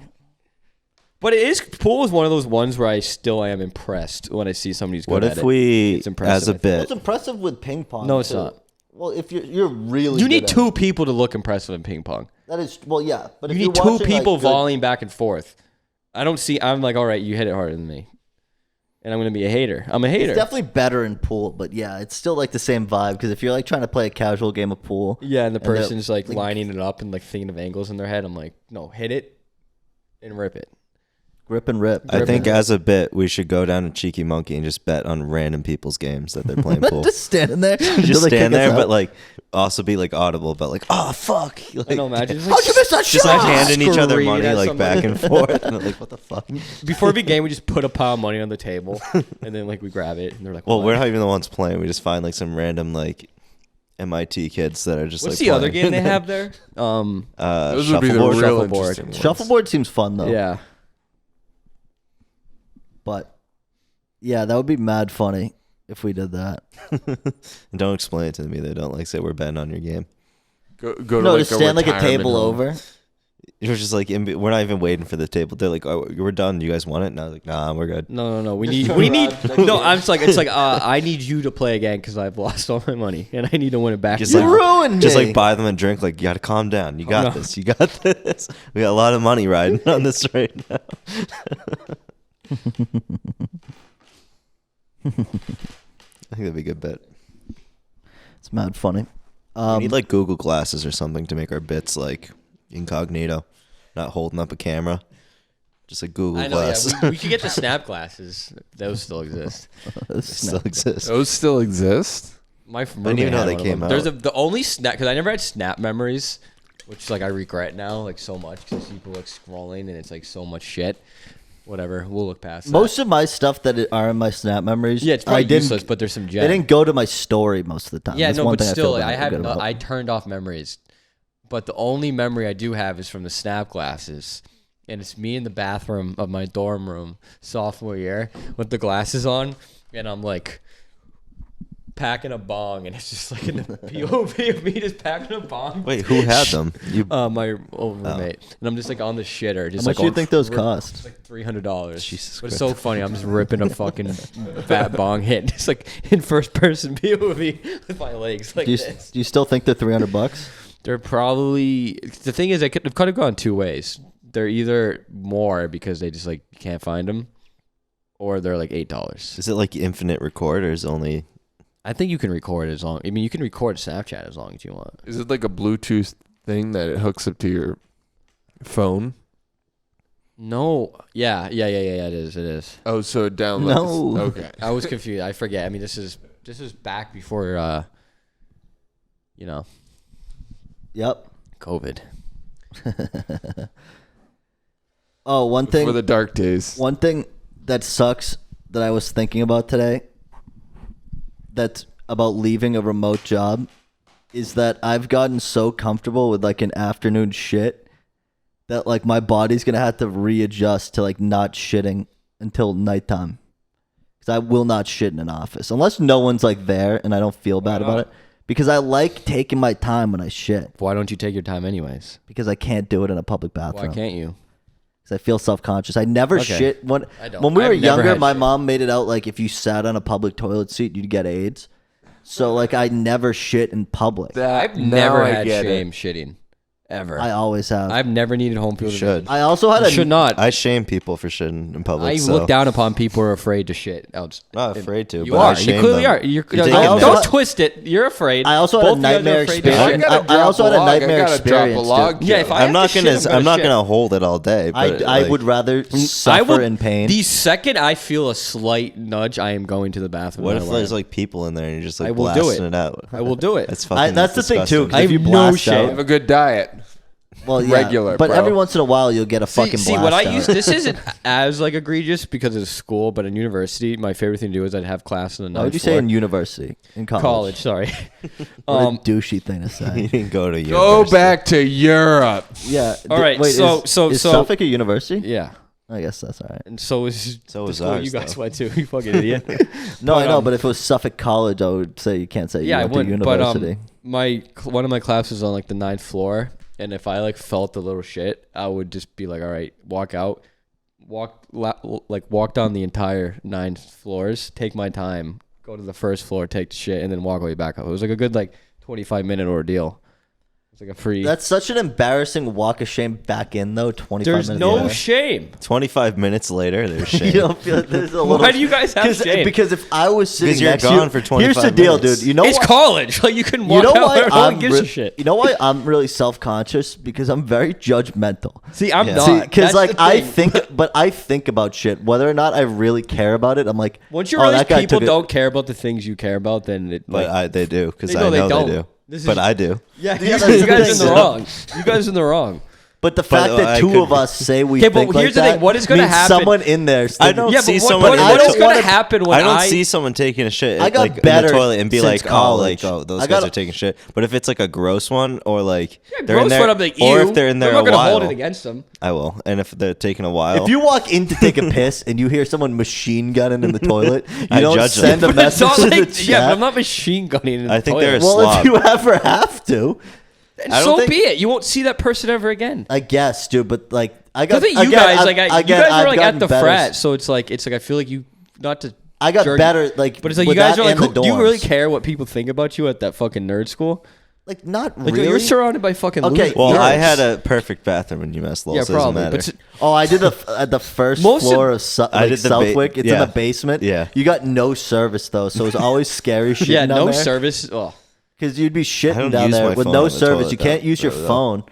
But it is pool is one of those ones where I still am impressed when I see somebody who's good What at if it. we, It's impressive, as a I think. bit, It's impressive with ping pong. No, it's too. not. Well, if you're really You need good at two it. people to look impressive in ping pong. That is well, yeah. But You if need you're two watching, people like, good- volleying back and forth. I'm like, all right, you hit it harder than me. And I'm going to be a hater. I'm a hater. It's definitely better in pool, but yeah, it's still like the same vibe because if you're like trying to play a casual game of pool, Yeah, and the they're, person's like lining it up and like thinking of angles in their head. I'm like, no, hit it and rip it. grip and rip. I think Gripping. as a bit, we should go down to Cheeky Monkey and just bet on random people's games that they're playing pool. just standing there, just until they stand kick us there, but out. like also be like audible, but like, oh fuck, like, I know, imagine just, How'd you miss that just shot? like handing each other Screaming money at like somebody. back and forth, and like, what the fuck? before every game, we just put a pile of money on the table and then like we grab it and they're like, Well, what? we're not even the ones playing. We just find like some random like MIT kids that are just What's like. the other playing. game they have there? Those would be the Shuffleboard. real Shuffleboard. interesting ones. Shuffleboard seems fun though. Yeah. But yeah, that would be mad funny if we did that. Don't explain it to me. They don't like say we're betting on your game. Go to No, like just stand like a retirement table home. over. You're just like we're not even waiting for the table. They're like, oh, we're done. You guys want it? No, like, nah, we're good. No. We Just need. turn around, like- No, I'm just like it's like I need you to play again because I've lost all my money and I need to win it back. Just You like ruined just me. like buy them a drink. Like you got to calm down. You got no. this. You got this. We got a lot of money riding on this right now. I think that'd be a good bet. It's mad funny. We need like Google glasses or something to make our bits like incognito, not holding up a camera. Just like Google I know. glasses. Yeah, we could get the snap glasses. Those still exist. They still exist. Those still exist? My didn't even know they came There's out. the only snap because I never had snap memories, which like I regret now like so much because people like scrolling and it's like so much shit. Whatever, we'll look past that. Most of my stuff that are in my snap memories, Yeah, it's I probably didn't. useless, but there's some They gem. didn't go to my story most of the time. Yeah, That's no, one but thing still, I, feel I good have about. I turned off memories, but the only memory I do have is from the snap glasses, and it's me in the bathroom of my dorm room sophomore year with the glasses on, and I'm like packing a bong, and it's just like in the POV of me just packing a bong. Wait, who had them? You My old roommate, and I'm just like on the shitter. How Just much like do you on think those rip- cost? It's like $300. Jesus But it's so funny. I'm just ripping a fucking fat bong hit, just like in first person POV with my legs like Do you, this. do you still think they're $300? They're probably the thing is they could have gone two ways. They're either more because they just like can't find them, or they're like $8. is it like infinite record or is it only? I think you can record as long. I mean, you can record Snapchat as long as you want. Is it like a Bluetooth thing that it hooks up to your phone? No. Yeah. It is. Oh, so download. No. Okay. I was confused. I forget. I mean, this is back before Yep. COVID. Oh, one thing. For the dark days. One thing that sucks that I was thinking about today, that's about leaving a remote job, is that I've gotten so comfortable with like an afternoon shit that like my body's gonna have to readjust to like not shitting until nighttime. Because I will not shit in an office unless no one's like there and I don't feel bad about it. Because I like taking my time when I shit. Why don't you take your time anyways? Because I can't do it in a public bathroom. Why can't you? I feel self-conscious. I never Okay. shit when I don't. when we were I've never younger. had My shit. mom made it out like if you sat on a public toilet seat, you'd get AIDS. So like I never shit in public. I've Now never I had get shame shitting. Ever. I always have. I've never needed home field should. advantage. I also had You a should not. I shame people for shitting in public. I so. look down upon people who are afraid to shit. Not afraid to, You but I are. You shame clearly them. are. You're, You take it don't back. twist it. You're afraid. I also had Both a of you guys are nightmare afraid to experience. shit. I also had a nightmare I gotta experience, drop a log. dude. Yeah, if I I'm have not to shit, gonna. I'm not shit. gonna hold it all day. But I like, would rather suffer I will, in pain. The second I feel a slight nudge, I am going to the bathroom. What no if matter there's what. like people in there and you're just like I will do blasting it. it out? I will do it. That's fucking. That's the thing too. disgusting. 'Cause I if you have no blast shame. Have out, a good diet. well, yeah, regular, but bro. every once in a while you'll get a fucking See, blast what I out. used, this isn't as like egregious because it's school, but in university, my favorite thing to do is I'd have class on the Why would ninth you say floor. in university? In college? college? Sorry. What a douchey thing to You say. didn't go to Go university. back to Europe. Yeah. All right, Wait, so- is so- Suffolk a university? Yeah. I guess that's all right. And so is So the was school ours, you guys though. went to. You fucking idiot. No, I But, know, but if it was Suffolk College, I would say you can't say you yeah, I went to wouldn't. But university. one of my classes on like the 9th floor, and if I like felt a little shit, I would just be like, all right, walk out, walk down the entire 9 floors, take my time, go to the first floor, take the shit, and then walk all the way back up. It was like a good like 25-minute ordeal. It's like a free. That's such an embarrassing walk of shame back in though. 25 There's minutes. no later. shame. 25 minutes later, there's You shame. don't feel there's a little. Why do you guys have shame? Because if I was sitting Because you're next gone to you, for 25 here's the deal, minutes. dude. You know It's why? college. Like you can You walk know out why there. No one I'm gives a shit. You know why I'm really self-conscious? Because I'm very judgmental. See, I'm Yeah. not. See, because That's like the I thing. think, but I think about shit. Whether or not I really care about it, I'm like, Once you oh, realize that guy people took it. don't care about the things you care about, then it But like they do, because They- I no, they know don't. they do. This is- But I do. yeah, Yeah, you that's guys the are in thing. the wrong. You guys are in the wrong. But the fact that I two could- of us say we Okay, but think here's like the thing. that What is gonna means happen- someone in there. I don't Yeah, see but someone. what I is don't going to wanna- happen when I don't see someone taking a shit I got like in better the toilet and be since like, college. oh, those I guys got- are taking shit. But if it's like a gross one, or like Yeah, they're in gross there, one, I'm like, or ew. if they're in there I'm not a gonna while, hold it against them. I will. And if they're taking a while, If you walk in to take a piss and you hear someone machine gunning in the toilet, you I don't judge send them. a But it's message not to the like, yeah, but chat. I'm not machine gunning in the I think toilet. they're a Well, slob. if you ever have to, And I so don't think- be it. You won't see that person ever again. I guess, dude. But like, I got. Because you again, guys, I've- like, you again, guys I've are like at gotten the better. frat, so it's like I feel like you not to. I got jerk- better. Like, But it's like you with guys that are like, and the do you really dorms. care what people think about you at that fucking nerd school? Like, not Like really. you're surrounded by fucking Okay, losers. well, I nerds. had a perfect bathroom in UMass Lowell, yeah, so it doesn't probably. matter. But Oh, I did at the first Most of- floor of I did the ba- Southwick. It's in yeah. the basement. Yeah. You got no service though, so it was always scary shit. yeah, down no there. service. Oh. Because you'd be I shitting don't down use there my with phone no on the service. toilet You can't though, use your though. phone.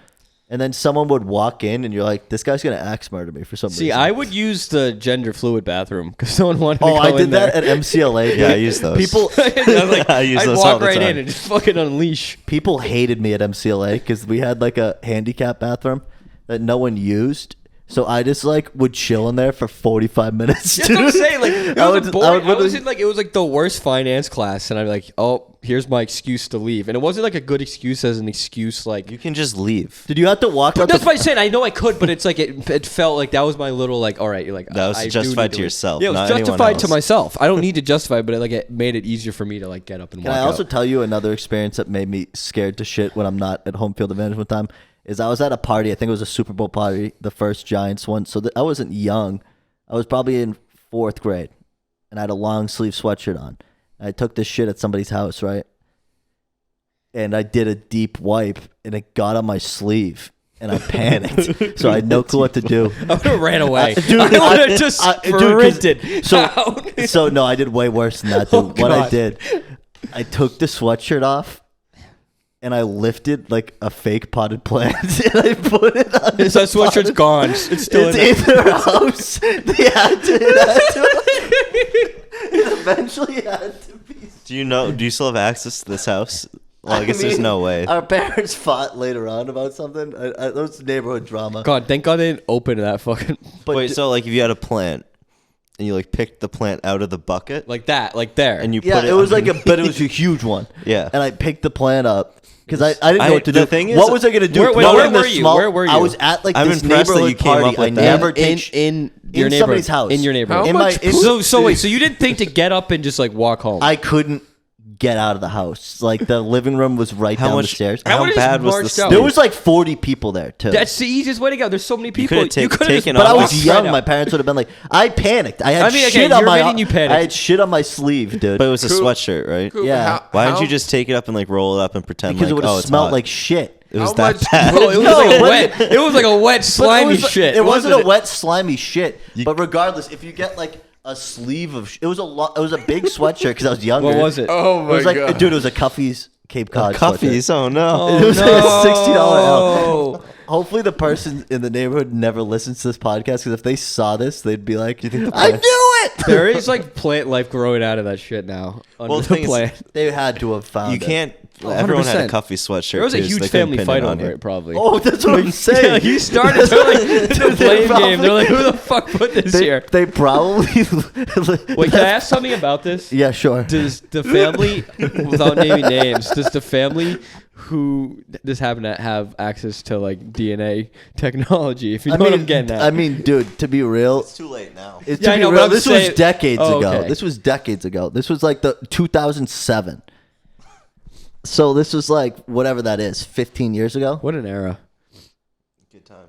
And then someone would walk in and you're like, this guy's going to axe murder me for some See, reason. I would use the gender fluid bathroom because no one wanted to Oh, go I in did that there. at MCLA. Yeah, I dude. use those. People I use I'd those walk all the right time. in and just fucking unleash. people hated me at MCLA because we had like a handicap bathroom that no one used. So I just like would chill in there for 45 minutes. That's what I'm dude. saying. Like, it I was would- boring. I would I was literally- in like it was like the worst finance class, and I'm like, oh, here's my excuse to leave, and it wasn't like a good excuse as an excuse. Like, You can just leave. Did you have to walk out that's the why I'm saying I know I could, but it's like it felt like that was my little like, all right, you're like That was I do justified need to leave. yourself, Yeah, it was not anyone justified to else. myself. I don't need to justify, it, but it made it easier for me to like get up and Can walk I also out. tell you another experience that made me scared to shit when I'm not at home field advantage one time? Is I was at a party. I think it was a Super Bowl party, the first Giants one. So I wasn't young. I was probably in 4th grade, and I had a long sleeve sweatshirt on. I took this shit at somebody's house, right? And I did a deep wipe, and it got on my sleeve, and I panicked. So I had no clue what to do. I would have ran away. Dude, I would have just dude, 'cause- sprinted. So, out. so no, I did way worse than that, dude. Oh, What I God. did, I took the sweatshirt off, and I lifted like a fake potted plant and I put it on. That sweatshirt's gone. It's still It's in their house. It eventually had to be. Do you still have access to this house? Well, I guess there's mean, no way. Our parents fought later on about something. That was neighborhood drama. God, thank God they didn't open that fucking But Wait, so like if you had a plant and you like picked the plant out of the bucket like that, like there. and you yeah, put it it was like underneath- but it was a huge one. Yeah. And I picked the plant up because I didn't know what to the do. thing is- what was I gonna do? Where- wait, Throw it where in the were you? small- Where were I you? was at like I'm this impressed that you neighborhood came party. up with I that. never in take your in neighborhood, somebody's house. in your neighborhood. How In my- much in- pussy- So wait, so you didn't think to get up and just like walk home? I couldn't get out of the house. Like the living room was right How down the much- stairs. I How would've bad just was the marched snow? out. There was like 40 people there too. That's the easiest way to go. There's so many people. could've You could have taken but I off. was Walk young. Right My out. parents would have been like, I panicked. I had I mean, okay, shit on you're my. admitting you panicked. I had shit on my sleeve, dude. But it was a Cool. sweatshirt, right? Cool, Yeah. Why didn't how- you just take it up and like roll it up and pretend because like it would have oh, it's smelled hot? like shit. It was How that much- bad. Bro, it was No, like a but- wet. It was like a wet, But slimy it was, shit. It wasn't wasn't a wet, slimy shit. But regardless, if you get like a sleeve of, it was a lot. It was a big sweatshirt because I was younger. What was it? Oh It my was like, god, dude, it was a Cuffy's Cape Cod Cuffies. Oh no. It was like a $60 no. L. Hopefully, the person in the neighborhood never listens to this podcast because if they saw this, they'd be like, "I knew it." There is like plant life growing out of that shit now. Under Well, the the thing is- plant. They had to have found You it. can't. Oh, Everyone had a 100%. Cuffy sweatshirt. There was a too, so huge they couldn't family pin fight it on over you. it, probably. Oh, that's what I'm Yeah, saying. you started. They're like the They blame probably- game. They're like, who the fuck put this here? They probably. Wait, can I ask something about this? Yeah, sure. Does the family, without naming names, does the family who this happened to have access to like DNA technology? If you know what I'm getting at. I mean, dude, to be real, It's too late now. it's Yeah, to I be know, but real. I'm This saying- was decades Oh, ago. okay. This was decades ago. This was like the 2007. So this was like whatever that is, 15 years ago. what an era. Good time.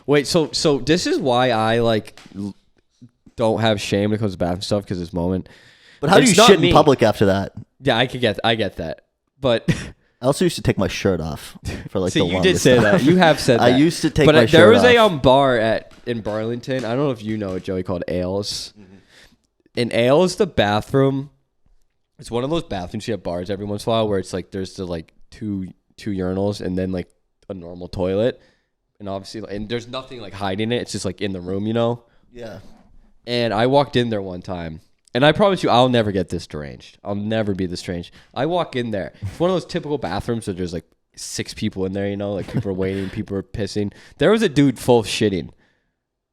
Wait, so this is why I like don't have shame when it comes to bathroom stuff because this moment. But how do It's you not shit me. in public after that? Yeah, I get that, but I also used to take my shirt off for like see, the you did longest say time. that. You have said that. I used to take but my there shirt was a off. bar in Burlington. I don't know if you know it, Joey, called Ales. In Ales, the bathroom, it's one of those bathrooms you have bars every once in a while where it's like there's the like two urinals and then like a normal toilet, and obviously and there's nothing like hiding it. It's just like in the room, you know. Yeah. And I walked in there one time. And I promise you, I'll never get this deranged. I'll never be this deranged. I walk in there. It's one of those typical bathrooms where there's like 6 people in there, you know, like people are waiting, people are pissing. There was a dude full of shitting.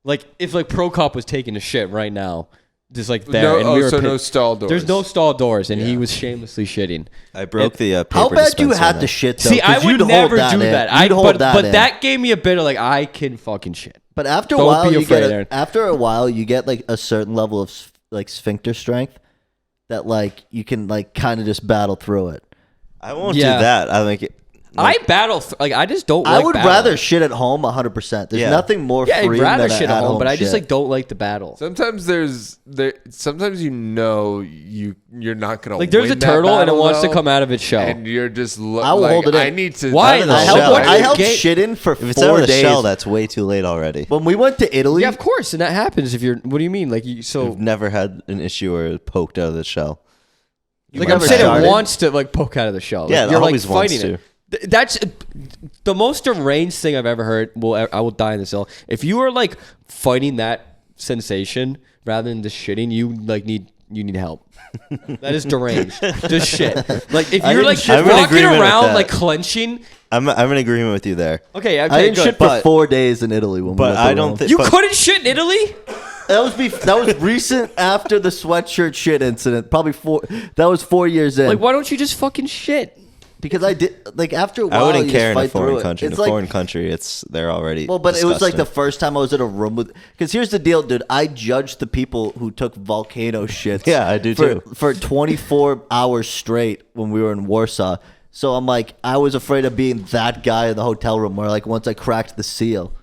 Like if like Pro Cop was taking a shit right now, just like there. no, and we were so no stall doors. There's no stall doors, and he Yeah. was shamelessly shitting. I broke the paper How bad do you dispenser have now. to shit though? See, I 'Cause would you'd never hold do in. that. You'd hold But in. that gave me a bit of like I can fucking shit. But after a Don't while, be you afraid, get Aaron. after a while you get like a certain level of like sphincter strength that like you can like kind of just battle through it. I won't Yeah. do that. I think. I battle like I just don't. I like would battling. rather shit at home 100%. There's Yeah. nothing more Yeah, I'd free rather than shit at at home, but I just shit. like don't like the battle. Sometimes sometimes you know you're not gonna Like there's a win that turtle and it battle, wants to though, come out of its shell. and you're just I will like, hold it in. I need to. Why, Out of the though? I shell. held, I held Gate- shit in for If it's out 4 of the days. shell, that's way too late already. When we went to Italy, Yeah, of course, and that happens if you're. What do you mean? Like you? So I've never had an issue where it poked out of the shell. like never I'm saying, started? it wants to like poke out of the shell. Like, Yeah, it you're always like wants fighting to. it. That's the most deranged thing I've ever heard. I will die in this hill. If you are like fighting that sensation rather than just shitting, you need help. That is deranged. Just shit. Like if I you're didn't like shit I'm in walking agreement with around that. like clenching. I'm in agreement with you there. Okay, I okay, didn't good. shit for But- 4 days in Italy. When we But went to I don't Rome. think You couldn't shit in Italy? that was recent after the sweatshirt shit incident. Probably 4 years in. Like why don't you just fucking shit? Because I did like after a while I wouldn't you care just in a fight through foreign it. country. In It's a like, foreign country, they're already. well, but it was like the disgusting. first time I was in a room with. Because here's the deal, dude. I judged the people who took volcano shits. Yeah, I do for, too. For 24 hours straight when we were in Warsaw. So I'm like, I was afraid of being that guy in the hotel room where like once I cracked the seal.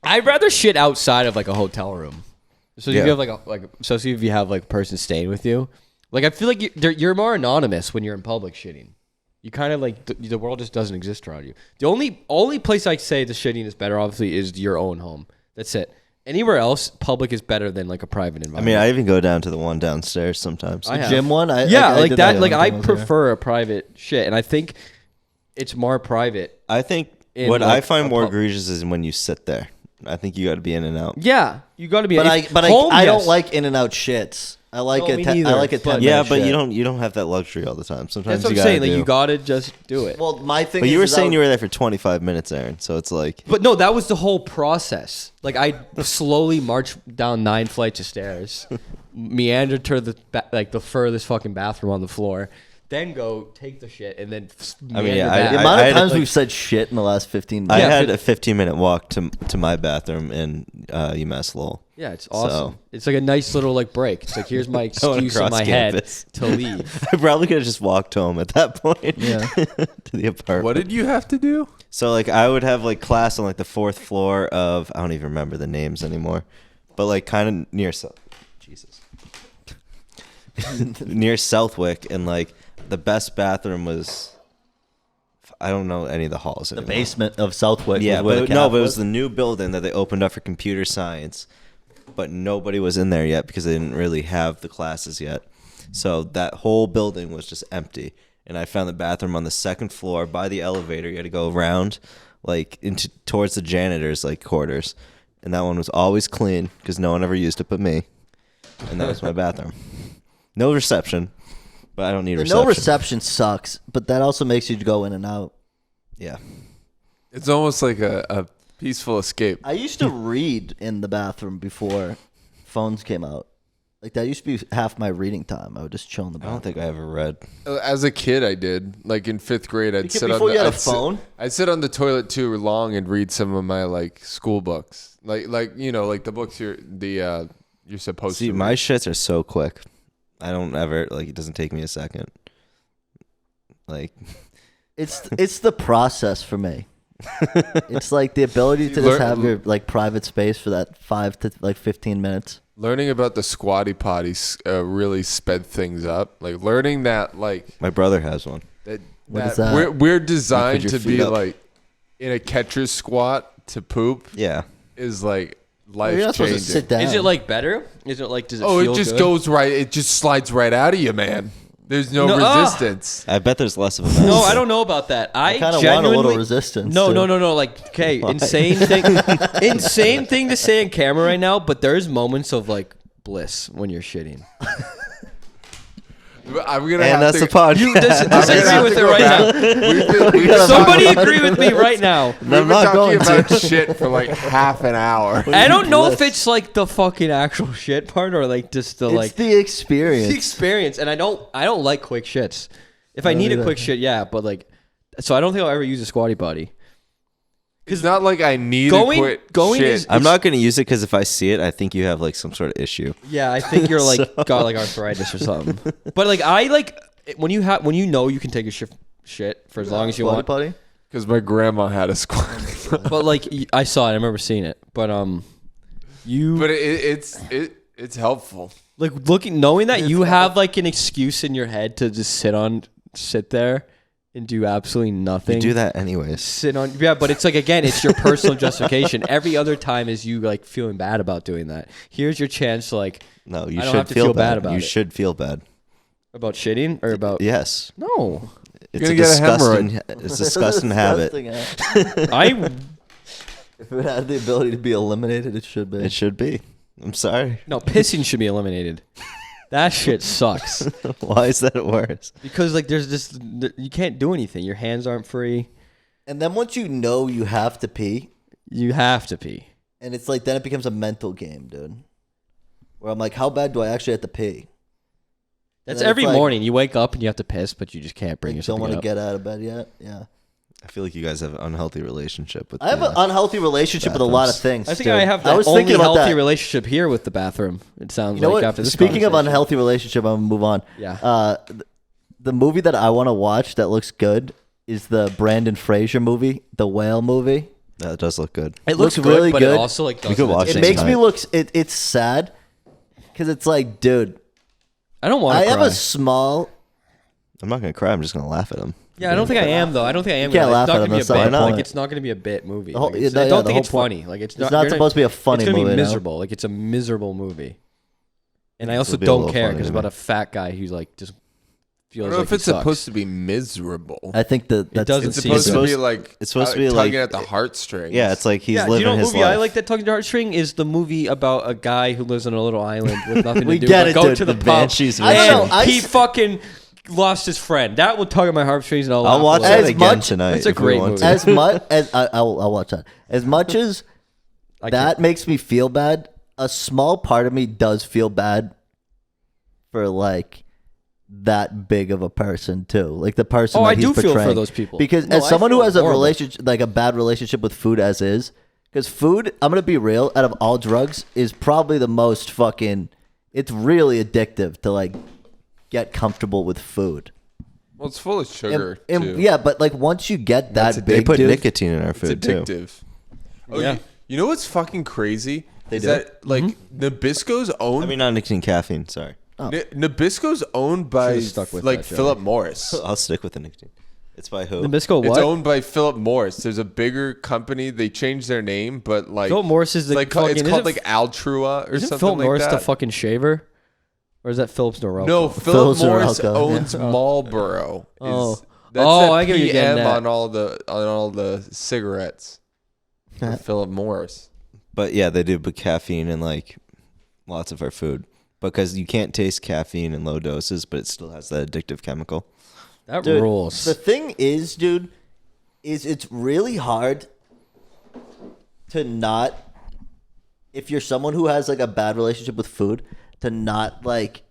I'd rather shit outside of like a hotel room. So if Yeah. you have especially if you have like a person staying with you, like I feel like you're more anonymous when you're in public shitting. You kind of like the world just doesn't exist around you. The only place I say the shitting is better, obviously, is your own home. That's it. Anywhere else, public is better than like a private I environment. mean, I even go down to the one downstairs sometimes. I have. Gym one. yeah, I like did that. Like when I was there. prefer a private shit, and I think it's more private. I think In, what like, I find a more pub. egregious is when you sit there. I think you got to be in and out. Yeah, you got to be. But if- I home, don't yes. like in and out shits. I like No, it. me I neither, like it. but- 10 Yeah, minute but shit. you don't have that luxury all the time. Sometimes That's what you I'm gotta saying. Like do. you gotta just do it. Well, my thing. But you were is saying I- you were there for 25 minutes, Aaron. So it's like But no, that was the whole process. Like I slowly marched down 9 flights of stairs, meandered to the furthest fucking bathroom on the floor, then go take the shit, and then meander yeah, back. The I amount of had times like- we've said shit in the last 15 I minutes. had but- a 15-minute walk to my bathroom in UMass Lowell. Yeah, it's awesome. So- It's like a nice little like break. It's like here's my excuse in across my campus. head to leave. I probably could have just walked home at that point. Yeah. To the apartment. What did you have to do? So like I would have like class on like the 4th floor of, I don't even remember the names anymore, but like kind of near Jesus near Southwick, and like the best bathroom was, I don't know any of the halls The anymore. basement of Southwick. Yeah, was where but the no, calf but it was the new building that they opened up for computer science, but nobody was in there yet because they didn't really have the classes yet. So that whole building was just empty. And I found the bathroom on the 2nd floor by the elevator. You had to go around like into towards the janitor's like quarters. And that one was always clean because no one ever used it but me. And that was my bathroom. No reception, but I don't need The reception. no reception sucks, but that also makes you go in and out. Yeah. It's almost like a peaceful escape. I used to read in the bathroom before phones came out. Like that used to be half my reading time. I would just chill in the I bathroom. don't think I ever read. As a kid, I did. Like in 5th grade, I'd sit Before on you had a I'd sit- phone? I'd sit on the toilet too long and read some of my like school books, like you know, like the books you're supposed See, to. my read. shits are so quick. I don't ever like. It doesn't take me a second. Like, It's the process for me. It's like the ability to just have your like private space for that 5 to like 15 minutes. Learning about the squatty potties really sped things up. Like learning that like my brother has one. What is that? We're designed your to feet be up. like in a catcher's squat to poop Yeah. is like Well, you're not life supposed changing. to sit down. Is it like better? Is it like does it Oh, feel it just good? goes right. It just slides right out of you, man. There's no No, resistance. I bet there's less of a mess. No, I don't know about that. I kind of want a genuinely little resistance? No, too. no. Like, okay, insane thing to say in camera right now. But there's moments of like bliss when you're shitting. I'm gonna And have that's to, the podcast. You just I'm gonna hit have me with to it go right back. now. We've been Somebody agree with me right now. We've been not talking going to. about shit for like half an hour. I don't know if it's like the fucking actual shit part or like just the It's like the experience. the experience. And I don't like quick shits. If I need a either. quick shit, yeah, but like, so I don't think I'll ever use a squatty potty. It's not like I need Going- to quit going shit. is- I'm not going to use it because if I see it, I think you have like some sort of issue. Yeah, I think you're like got like arthritis or something. But like I like when you know you can take a shit for as long as you Squatty want. potty? Because my grandma had a squat. But like I saw it, I remember seeing it. But you But it's helpful. like knowing that you have like an excuse in your head to just sit there and do absolutely nothing. You do that anyways. Sit on, yeah, but it's like again, it's your personal justification. Every other time is you like feeling bad about doing that. Here's your chance to like No, you I don't should have to feel feel bad. bad about you it. should feel bad. about shitting or about Yes. no. It's gonna a get a disgusting, it's a disgusting habit. Disgusting, I If it had the ability to be eliminated, it should be. It should be. I'm sorry. no pissing should be eliminated. That shit sucks Why is that worse? because like there's just you can't do anything. Your hands aren't free. And then once you know you have to pee, You have to pee. and it's like then it becomes a mental game, dude. Where I'm like, how bad do I actually have to pee? That's then it's every like- morning. You wake up and you have to piss, but you just can't bring Like, yourself don't to want get to up. get out of bed yet. Yeah, I feel like you guys have an unhealthy relationship with I have an unhealthy relationship with a lot of things. I think dude. I have the was only thinking about healthy that. relationship here with the bathroom. It sounds You know like what? after this Speaking of conversation. unhealthy relationship, I'm gonna move on. Yeah. The movie that I want to watch that looks good is the Brandon Fraser movie, the Whale movie. That does look good. it looks looks good, really but good. it also like We doesn't could watch at the It same makes time. me look. It's sad because it's like, dude, I don't want I to have cry. a small. I'm not gonna cry. I'm just gonna laugh at him. Yeah, I don't think I am though. I don't think I am. You can't gonna, laugh it's at not him, gonna be a that's why bit. not. Like it's not gonna be a bit movie. The whole- Like, it's- yeah, I don't the think whole it's funny. Like it's not. not you're supposed to be a funny It's gonna movie, be no? miserable. Like it's a miserable movie. And I also It'll be a don't little care funny because to about me. a fat guy who's like just I feels don't know like if he it's sucks. supposed to be miserable. I think that that's doesn't It's seem supposed to supposed- be like it's supposed to be tugging like- at the heartstrings. Yeah, it's like he's Yeah, do living you know what his movie life. I like that tugs at the heartstring is the movie about a guy who lives on a little island with nothing We to do get but it, go dude. to the The pub. Banshees of I don't Inisherin. know, I he s- fucking lost his friend. That would tug at my heartstrings and I'll I'll watch laugh a that little. As again much- tonight. It's a if we great want movie. to. as much as I'll watch that. As much as I that can't- makes me feel bad, a small part of me does feel bad for like that big of a person too, like the person. Oh, that I he's do feel for portraying. those people. because No, as I someone who feel has a horrible. relationship, like a bad relationship with food, as is, because food, I'm gonna be real, out of all drugs, is probably the most fucking. It's really addictive to like get comfortable with food. well, it's full of sugar And too. yeah, but like once you get that That's big, They put dude, nicotine in our It's food too. addictive. Oh, Yeah. you know what's fucking crazy? They is do? that like Nabisco's owned? I mean, not nicotine, caffeine. Sorry, Nabisco's owned by Should've stuck with like that, Joey. Philip Morris. I'll stick with the nicotine. It's by who? Nabisco It's what? owned by Philip Morris. There's a bigger company. They changed their name, but like Philip Morris is the like fucking, it's isn't called it- like Altrua or Isn't something Philip like Morris that. the fucking shaver? Or is that Phillips Norelco? No, Philip Philip Morris Norelco. owns Marlboro. Oh. That's Oh, that I get what you're getting PM at. on all the cigarettes. For Philip Morris. But yeah, they do put caffeine in like lots of our food because you can't taste caffeine in low doses, but it still has that addictive chemical. That Dude, rules. The thing is, dude, is it's really hard to not, if you're someone who has like a bad relationship with food, to not like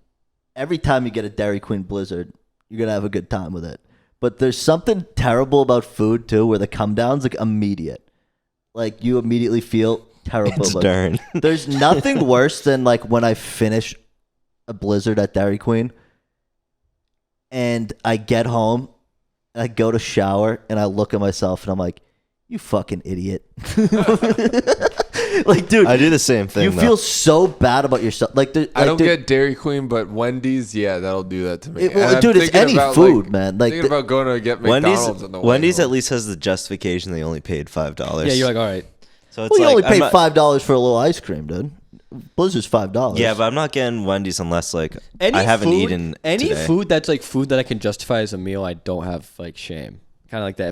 every time you get a Dairy Queen Blizzard, you're gonna have a good time with it. But there's something terrible about food too, where the come down's like immediate. Like you immediately feel terrible. It's about darn. There's nothing worse than like when I finish a Blizzard at Dairy Queen and I get home, and I go to shower, and I look at myself and I'm like, you fucking idiot. Like, dude, I do the same thing. you though. feel so bad about yourself. Like, I don't dude, get Dairy Queen, but Wendy's, yeah, that'll do that to me. Well, And I'm dude, it's thinking any about, food, like, man. Like, thinking about going to get McDonald's on the way Wendy's home. at least has the justification they only paid $5. Yeah, you're like, all right. so it's well, you like, only I'm paid not- $5 for a little ice cream, dude. Blizzard's $5. Yeah, but I'm not getting Wendy's unless like Any I haven't food, eaten any today. food that's like food that I can justify as a meal. I don't have like shame. Kind of like that.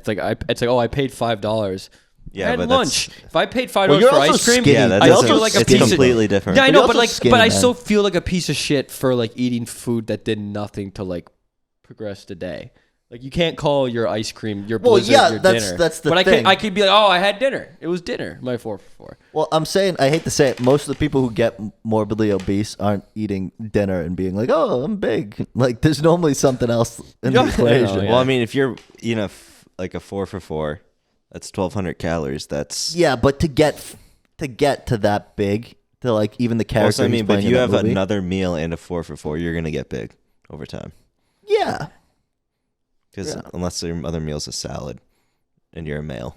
It's like, oh, I paid $5. Yeah, I had but lunch. If I paid $5 Well, you're for also ice cream, skinny. Yeah, that I doesn't- feel like a it's piece of completely different. Yeah, I But know, you're but also like, skinny, but I man. still feel like a piece of shit for like eating food that did nothing to like progress the day. Like you can't call your ice cream your Well, Blizzard yeah, your that's- dinner. that's the but thing. I could be like, oh, I had dinner. It was dinner. My 4 for 4. Well, I'm saying, I hate to say it, most of the people who get morbidly obese aren't eating dinner and being like, oh, I'm big. Like, there's normally something else in Yeah, the I equation. know, yeah. Well, I mean, if you're eating like a 4 for 4, that's 1,200 calories. That's Yeah, but to get to that big, to like even the character. also, I he's mean, but if playing in you that have movie- another meal and a 4 for 4, you're gonna get big over time. yeah, Because Yeah. unless your other meal's a salad, and you're a male,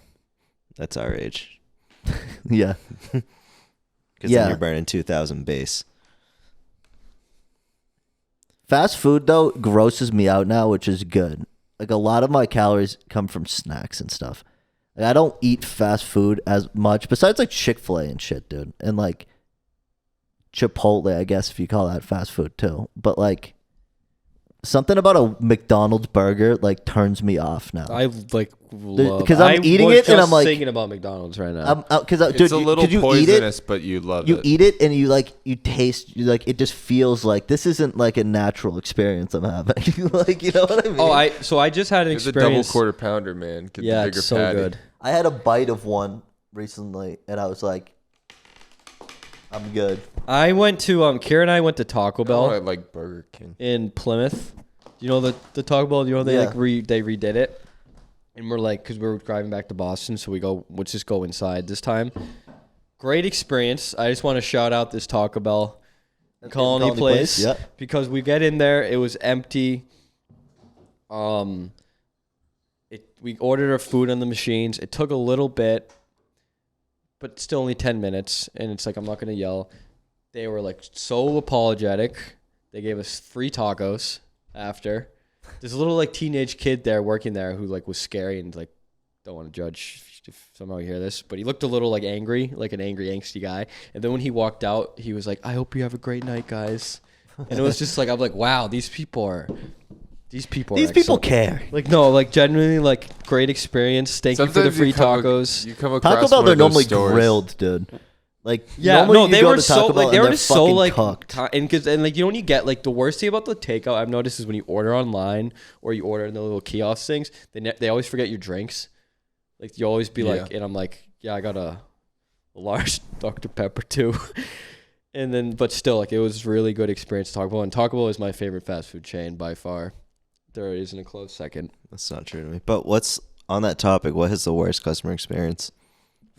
that's our age. yeah, Because Yeah. then you're burning 2,000 base. fast food though grosses me out now, which is good. Like a lot of my calories come from snacks and stuff. Like, I don't eat fast food as much, besides like Chick-fil-A and shit, dude, and like Chipotle, I guess if you call that fast food too. But like something about a McDonald's burger like turns me off now. I like love 'cause I'm I eating was it and just I'm like- thinking about McDonald's right now. Because It's dude, a little could you poisonous, but you love You it. eat it and you like you taste you like it just feels like this isn't like a natural experience I'm having. Like, you know what I mean? Oh, I just had an It's a double experience. quarter pounder, man. Get Yeah, the bigger it's so patty. good. I had a bite of one recently and I was like, I'm good. I went to Kira and I went to Taco Bell Oh, I like Burger King. in Plymouth. You know the Taco Bell. You know they Yeah. like they redid it, and we're like, because we were driving back to Boston, so let's just go inside this time. Great experience. I just want to shout out this Taco Bell Colony Colony place, Place, yeah. because we get in there, it was empty. We ordered our food on the machines. It took a little bit, but still only 10 minutes. And it's like, I'm not going to yell. They were like so apologetic. They gave us free tacos after. There's a little like teenage kid there working there who like was scary and like, don't want to judge if somehow you hear this, but he looked a little like angry, like an angry, angsty guy. And then when he walked out, he was like, I hope you have a great night, guys. And it was just like, I'm like, wow, these people are These people These are people excellent. care. Like, no, like, genuinely, like, great experience. Thank you for the free tacos. You come across Taco Bell, one they're of those normally stores. grilled, dude. Like, Yeah, normally no, you they go were to so Taco Bell like they and were they're just so fucking like cooked. and like you know when you get like the worst thing about the takeout I've noticed is when you order online or you order in the little kiosk things, they always forget your drinks. Like you always be like, and I'm like, yeah, I got a large Dr. Pepper too. And then, but still, like it was really good experience at Taco Bell, and Taco Bell is my favorite fast food chain by far. There isn't a close second. That's not true to me. But what's on that topic? What is the worst customer experience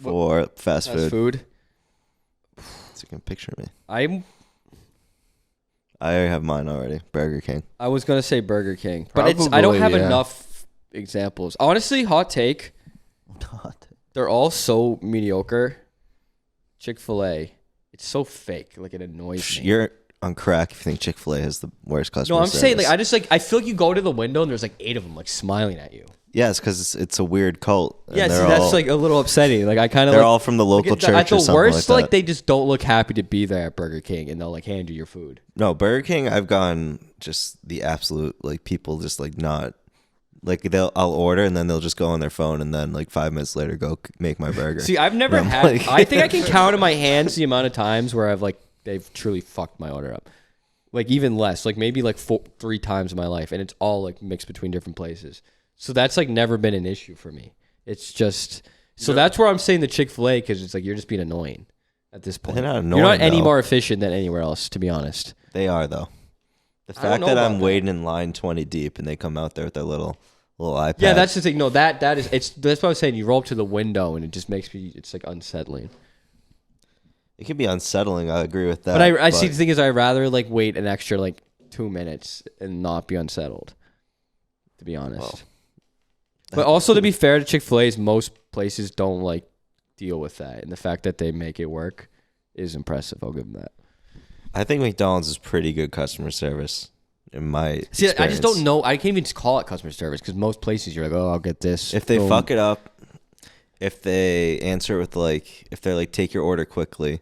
for fast food? So you can picture me. I have mine already. Burger King. was gonna say Burger King, but I don't Probably, have yeah. enough examples. Honestly, hot take. They're all so mediocre. Chick-fil-A, it's so fake. Like it annoys me. You're on crack if you think Chick-fil-A has the worst customer No, I'm service. saying like I feel like you go to the window and there's like 8 of them like smiling at you. Yeah, it's because it's a weird cult. and Yeah, see, they're that's all- like a little upsetting. Like I kind of they're like, all from the local like, church at the or something worst, like that. they just don't look happy to be there at Burger King, and they'll like hand you your food. No, Burger King, I've gone just the absolute, like, people just, like, not, like, I'll order, and then they'll just go on their phone, and then, like, 5 minutes later, go make my burger. See, I've never And I'm had. like- I think I can count in my hands the amount of times where I've like they've truly fucked my order up. Like even less, like maybe like 3 times in my life, and it's all like mixed between different places. So that's like never been an issue for me. It's just so that's where I'm saying the Chick-fil-A because it's like you're just being annoying at this point. They're not You're annoying, not any though. more efficient than anywhere else, to be honest. They are, though. The I don't fact know that about I'm that. waiting in line 20 deep, and they come out there with their little iPad. Yeah, that's the thing. No, that's what I was saying. You roll up to the window and it just makes me. It's like unsettling. It can be unsettling, I agree with that. But I see the thing is I'd rather like wait an extra like 2 minutes and not be unsettled, to be honest. Well, but also to be fair to Chick-fil-A's, most places don't like deal with that, and the fact that they make it work is impressive. I'll give them that. I think McDonald's is pretty good customer service in my See, I just experience. don't know. I can't even call it customer service because most places you're like, oh, I'll get this. If they Boom. fuck it up, if they answer with like, if they're like, take your order quickly,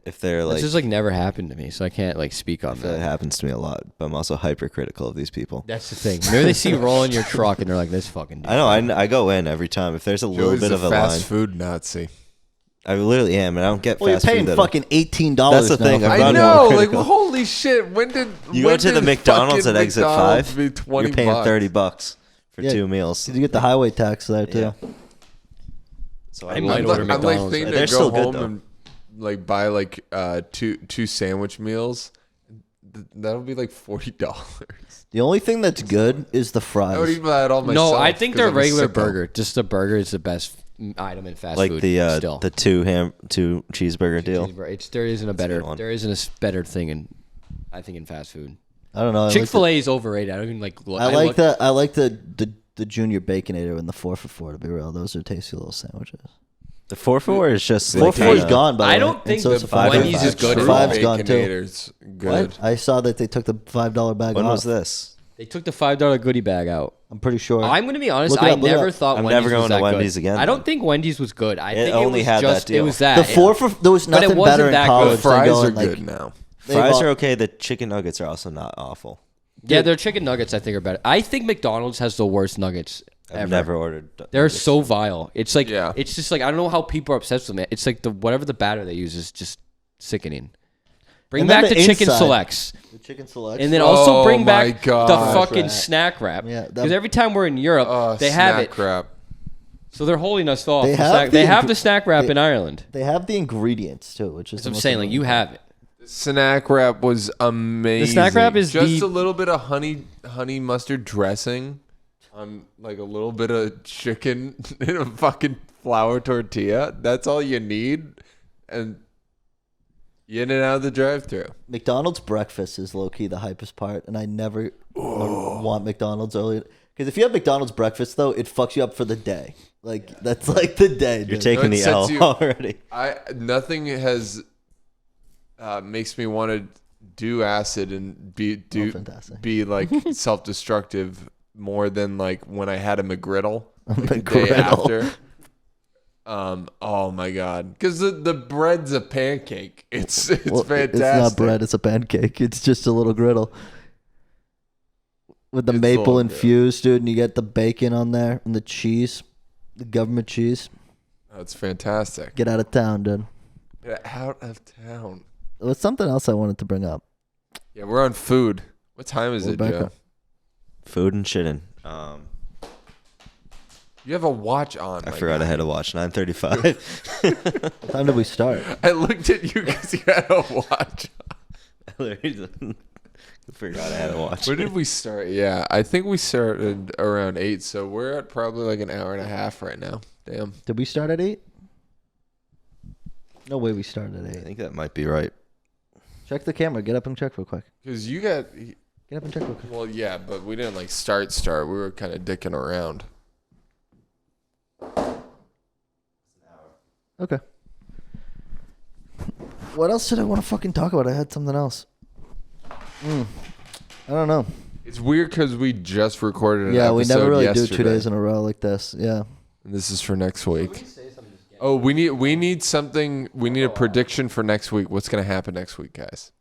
if they're like, This just like never happened to me, so I can't like speak on that that. happens to me a lot, but I'm also hypercritical of these people. That's the thing. Maybe they see you roll in your truck and they're like, this fucking dude. I know, I go in every time. If there's a little Joey's bit of a fast line, food Nazi. I literally am, and I don't get Well, you're fast paying food. fucking $18. That's the now thing, for I've I gone know, more like critical. holy shit. When did You when go to the did McDonald's fucking at exit McDonald's 5, be 20 you're paying bucks? $30 for Yeah. 2 meals. You get the highway tax there too. Yeah. So I I might I'm, order like, I'm like McDonald's. thinking They're to go still good, home though. and like buy like two sandwich meals. That'll be like $40. The only thing that's good is the I would fries. eat that all myself. No, I think 'cause their I'm a regular sicko. burger, just the burger, is the best item in fast like food. the still. two cheeseburger deal. There isn't a better. good one. There isn't a better thing in. I think in fast food. I don't know. Chick-fil-A is overrated. I don't even like. Look, I like look- the I like the junior baconator and the 4 for $4. To be real, those are tasty little sandwiches. The 4 for 4 is just 4 like for 4 is kinda- gone. By the I way. don't And think so the is a 5 for Wendy's 5. is good True at all. Five's gone too. Baconator's good. What? I saw that they took the $5 bag When off. was this? They took the $5 goodie bag out. I'm pretty sure. I'm going to be honest. Look it I up, look it never up. thought I'm Wendy's never going was to that Wendy's good. again, I don't then. think Wendy's was good. I It think only it was had that just, It deal. was that. the 4 for there was But it nothing wasn't better in that college good. than Fries going, are like, good now. they Fries bought- are okay. The chicken nuggets are also not awful. Yeah, their chicken nuggets I think are better. I think McDonald's has the worst nuggets I've ever. never ordered. They're nuggets. so vile. It's like Yeah. it's just like I don't know how people are obsessed with them. It's like the whatever the batter they use is just sickening. Bring And then back the the chicken inside. selects. The chicken select. And then also Oh bring my back God. the fucking Wrap. snack wrap. Yeah, that- Because every time we're in Europe, they have snack it. Crap. So they're holding us off. They the have snack- the they have ingre- the snack wrap they- in Ireland. they have the ingredients too, which is That's the what I'm most saying. Like annoying you part. have it. Snack wrap was amazing. snack wrap is just the- a little bit of honey mustard dressing on like a little bit of chicken in a fucking flour tortilla. That's all you need, and you in and out of the drive-through. McDonald's breakfast is low key the hypest part, and I never want McDonald's early. Because if you have McDonald's breakfast though, it fucks you up for the day. Like that's like the day. You're dude. taking No, it the L sets you- already. Nothing has makes me want to do acid and fantastic. be like self-destructive more than like when I had a McGriddle like the day McGriddle. after. Oh my god, because the bread's a pancake. It's Well, fantastic. It's not bread. It's a pancake. It's just a little griddle. with the It's maple all good. infused, dude, and you get the bacon on there and the cheese, the government cheese. That's fantastic. Get out of town, dude. Get out of town. There was something else I wanted to bring up. Yeah, we're on food. What time is We're it, back Joe? up. Food and shitting. You have a watch on. I my forgot guy. I had to watch 9:35. What time did we start? I looked at you because you had a watch. I literally forgot I had to watch. Where did we start? Yeah, I think we started around 8, so we're at probably like an hour and a half right now. Damn. Did we start at 8? No way we started at I 8. think that might be right. Check the camera. Get up and check real quick. Because you got, Get up and check real quick. well, yeah, but we didn't like start. We were kind of dicking around. Okay. What else did I want to fucking talk about? I had something else. I don't know. It's weird because we just recorded an Yeah, episode we never really yesterday, do 2 days in a row like this. Yeah. and this is for next week. Oh, we need something. We need a prediction for next week. What's gonna happen next week, guys?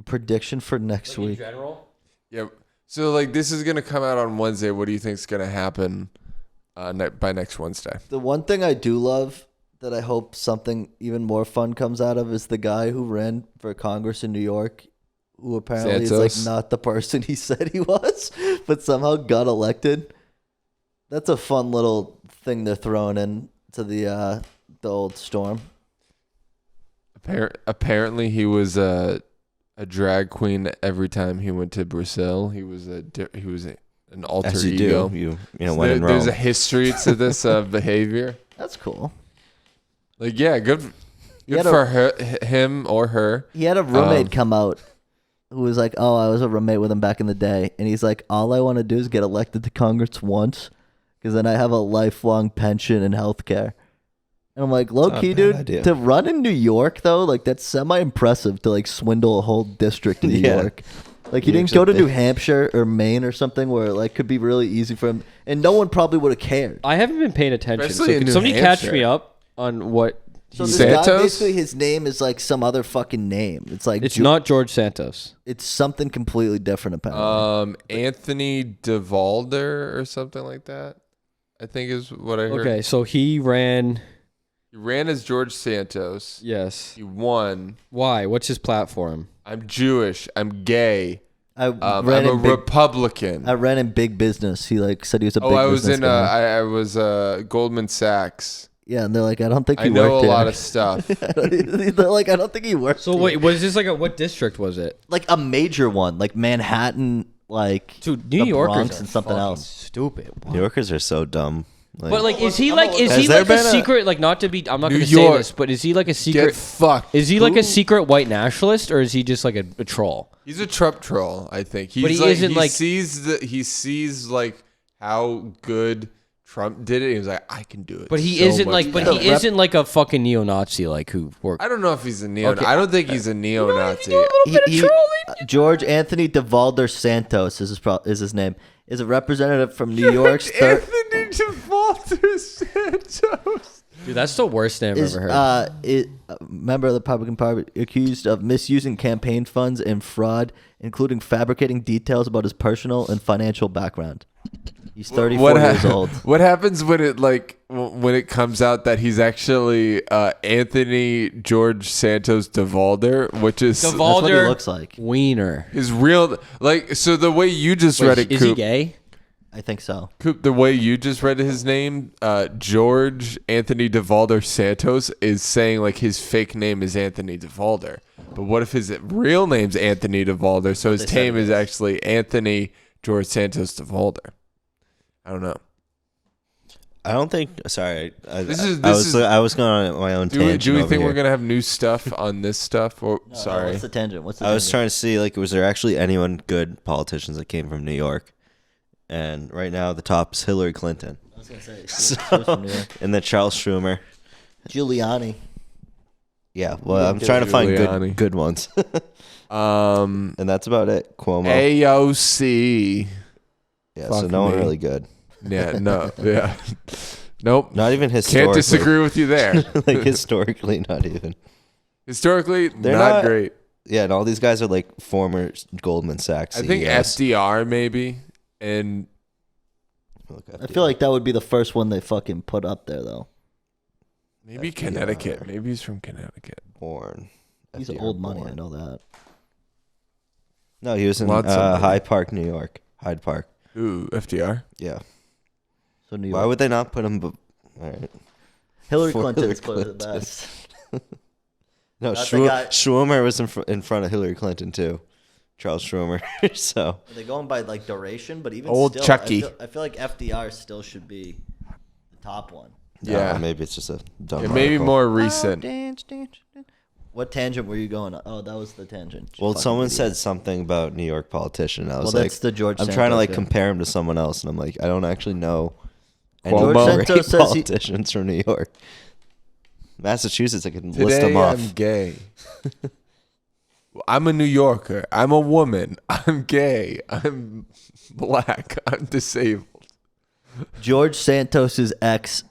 Prediction for next week. general? Yeah. So like this is gonna come out on Wednesday. What do you think's gonna happen by next Wednesday? The one thing I do love that I hope something even more fun comes out of is the guy who ran for Congress in New York, who apparently is like Santos? not the person he said he was, but somehow got elected. That's a fun little thing they're throwing in to the old storm. Apparently, he was a drag queen every time he went to Brazil. He was an alter As you ego. do, you know, So when in there's Rome. a history to this behavior. That's cool. Like, yeah, good had for him or her. He had a roommate come out who was like, "Oh, I was a roommate with him back in the day," and he's like, "All I want to do is get elected to Congress once, because then I have a lifelong pension and health care." And I'm like, low Not a key, bad dude, idea. to run in New York though, like that's semi impressive to like swindle a whole district in New Yeah. York. Like he New didn't York's go a to big- New Hampshire or Maine or something where it like could be really easy for him, and no one probably would have cared. I haven't been paying attention. Especially So in can New somebody catch Hampshire. me up on what? So he's- this guy, Santos? basically, his name is like some other fucking name. It's like It's not George Santos. It's something completely different apparently. Anthony DeValder or something like that, I think is what I heard. Okay, so he ran. He ran as George Santos. Yes. He won. Why? What's his platform? I'm Jewish. I'm gay. I I'm ran a in big, Republican. I ran in big business. He like said he was a big I was business in. guy. I was Goldman Sachs. Yeah, and they're like, I don't think he I know worked a here. lot of stuff. They're like, I don't think he worked. So here. wait, was this like what district was it? like a major one, like Manhattan, like Dude, the New Yorkers Bronx are and something fucking else. Stupid. New Yorkers are so dumb. But like, is he I'm like not- is Has he there like a been a- secret? Like, not to be, I'm not New going to say York. this, but is he like a Get secret? fucked. Is he like Who? a secret white nationalist, or is he just like a troll? He's a Trump troll. I think. He's But he like, isn't he like- sees like how good Trump did it. He was like, I can do it. But he so isn't much like, but better. he isn't like a fucking neo-Nazi like who worked. I don't know if he's a neo. Okay. I don't think he's a neo-Nazi. George Anthony DeValder Santos is his name. Is a representative from New York's third. Anthony DeValder Santos. Dude, that's the worst name I've Is ever heard. member of the Republican Party accused of misusing campaign funds and fraud, including fabricating details about his personal and financial background. He's 34 years old. What happens when it comes out that he's actually Anthony George Santos DeValder, which is That's what he Valder looks like. Wiener. his real like. So the way you just read it, Is he Coop, gay? I think so. Coop, the way you just read his name, George Anthony DeValder Santos is saying like his fake name is Anthony DeValder. But what if his real name's Anthony DeValder? So his They said name it is is. actually Anthony George Santos DeValder. I don't know. I don't think. Sorry, I This I was going on my own Do we, tangent. do we over think here. we're gonna have new stuff on this stuff? Or sorry, What's the tangent? What's the I was tangent? trying to see like was there actually anyone good politicians that came from New York? And right now the top is Hillary Clinton, I was gonna say, she was from New York. and then Charles Schumer. Giuliani. Yeah, well, I'm Giuliani. trying to find Giuliani. good ones, um, and that's about it. Cuomo. AOC. Yeah, fuck so no one me. really good. Yeah, no, yeah, nope. Not even historically. Can't disagree with you there. Like historically, not even. Historically, They're not not- great. Yeah, and all these guys are like former Goldman Sachs. I think CEOs. FDR maybe, and Look I feel like that would be the first one they fucking put up there, though. maybe FDR. Connecticut. Maybe he's from Connecticut. born. He's FDR old money, I born. know that. No, he was in Lots of money. Hyde Park, New York. Hyde Park. Ooh, FDR. Yeah. So New Why York. would they not put him? All right. Hillary for Clinton's Hillary put it the Clinton? best. No, That's the guy- Schumer was in front of Hillary Clinton too. Charles Schumer. So Are they going by like duration? But even Old still, Chucky. I feel like FDR still should be the top one. Yeah. maybe it's just a dumb. Yeah, maybe article. more recent. What tangent were you going on? Oh, that was the tangent. You Well, fucking someone idiot. said something about New York politician. I was Well, like, that's the George I'm trying to Santos like guy. compare him to someone else, and I'm like, I don't actually know any Cuomo. great Santos says he- politicians from New York. Massachusetts, I can list Today them off. I'm gay. I'm a New Yorker. I'm a woman. I'm gay. I'm black. I'm disabled. George Santos's ex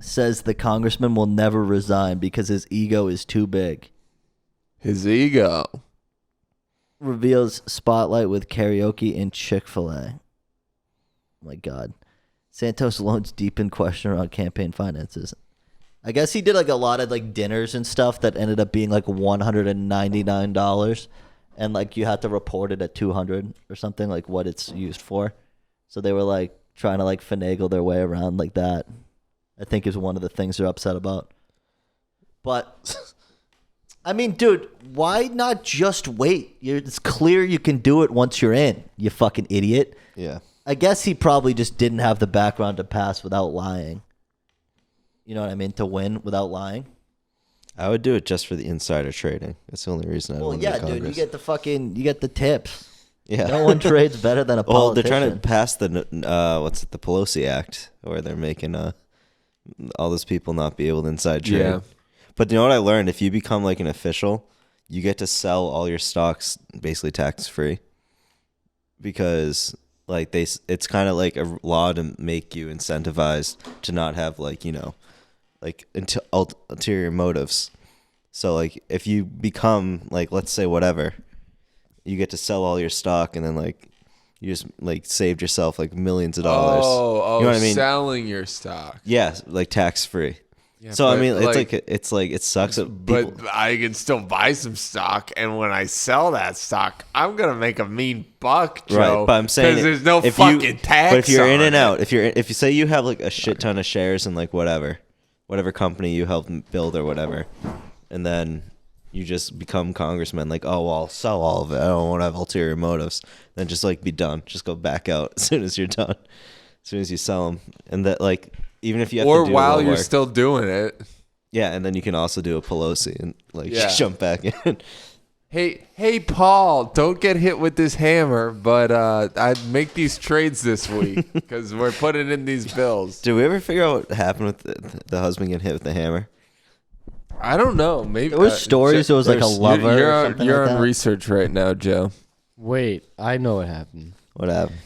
says the congressman will never resign because his ego is too big. His ego. Reveals spotlight with karaoke in Chick-fil-A. Oh my God. Santos loans deep in question around campaign finances. I guess he did like a lot of like dinners and stuff that ended up being like $199, and like you had to report it at $200 or something, like what it's used for. So they were like trying to like finagle their way around like that. I think is one of the things they're upset about. But I mean, dude, why not just wait? It's clear you can do it once you're in, you fucking idiot. Yeah. I guess he probably just didn't have the background to pass without lying. You know what I mean? To win without lying. I would do it just for the insider trading. That's the only reason I Well, want yeah, to dude, Congress. you get the tips. Yeah. No one trades better than a Well, they're politician. trying to pass the the Pelosi Act, where they're making all those people not be able to inside trade. Yeah. But you know what I learned? If you become like an official, you get to sell all your stocks basically tax free, because like it's kind of like a law to make you incentivized to not have like like ulterior motives. So like if you become like, let's say whatever, you get to sell all your stock, and then like you just like saved yourself like millions of dollars. Oh, you know what I mean? selling your stock. Yeah, like tax free. Yeah, So I but, mean, it's like it sucks that people. But I can still buy some stock, and when I sell that stock, I'm gonna make a mean buck, Joe. Right, but I'm saying because there's no if fucking tax. But if you're in on and it. out, if you say you have like a shit ton of shares in like whatever company you helped build or whatever, and then you just become congressman, like, oh, well, I'll sell all of it. I don't want to have ulterior motives. Then just like be done. Just go back out as soon as you're done. As soon as you sell them, and that like even if you have or to do while all you're work, still doing it. yeah, and then you can also do a Pelosi and like Yeah. jump back in. Hey, Paul, don't get hit with this hammer, but I'd make these trades this week because we're putting in these bills. Did we ever figure out what happened with the husband getting hit with the hammer? I don't know. Maybe There was stories. It was like a there's- lover. You're, or something you're like on that. research right now, Joe. Wait, I know what happened. What happened?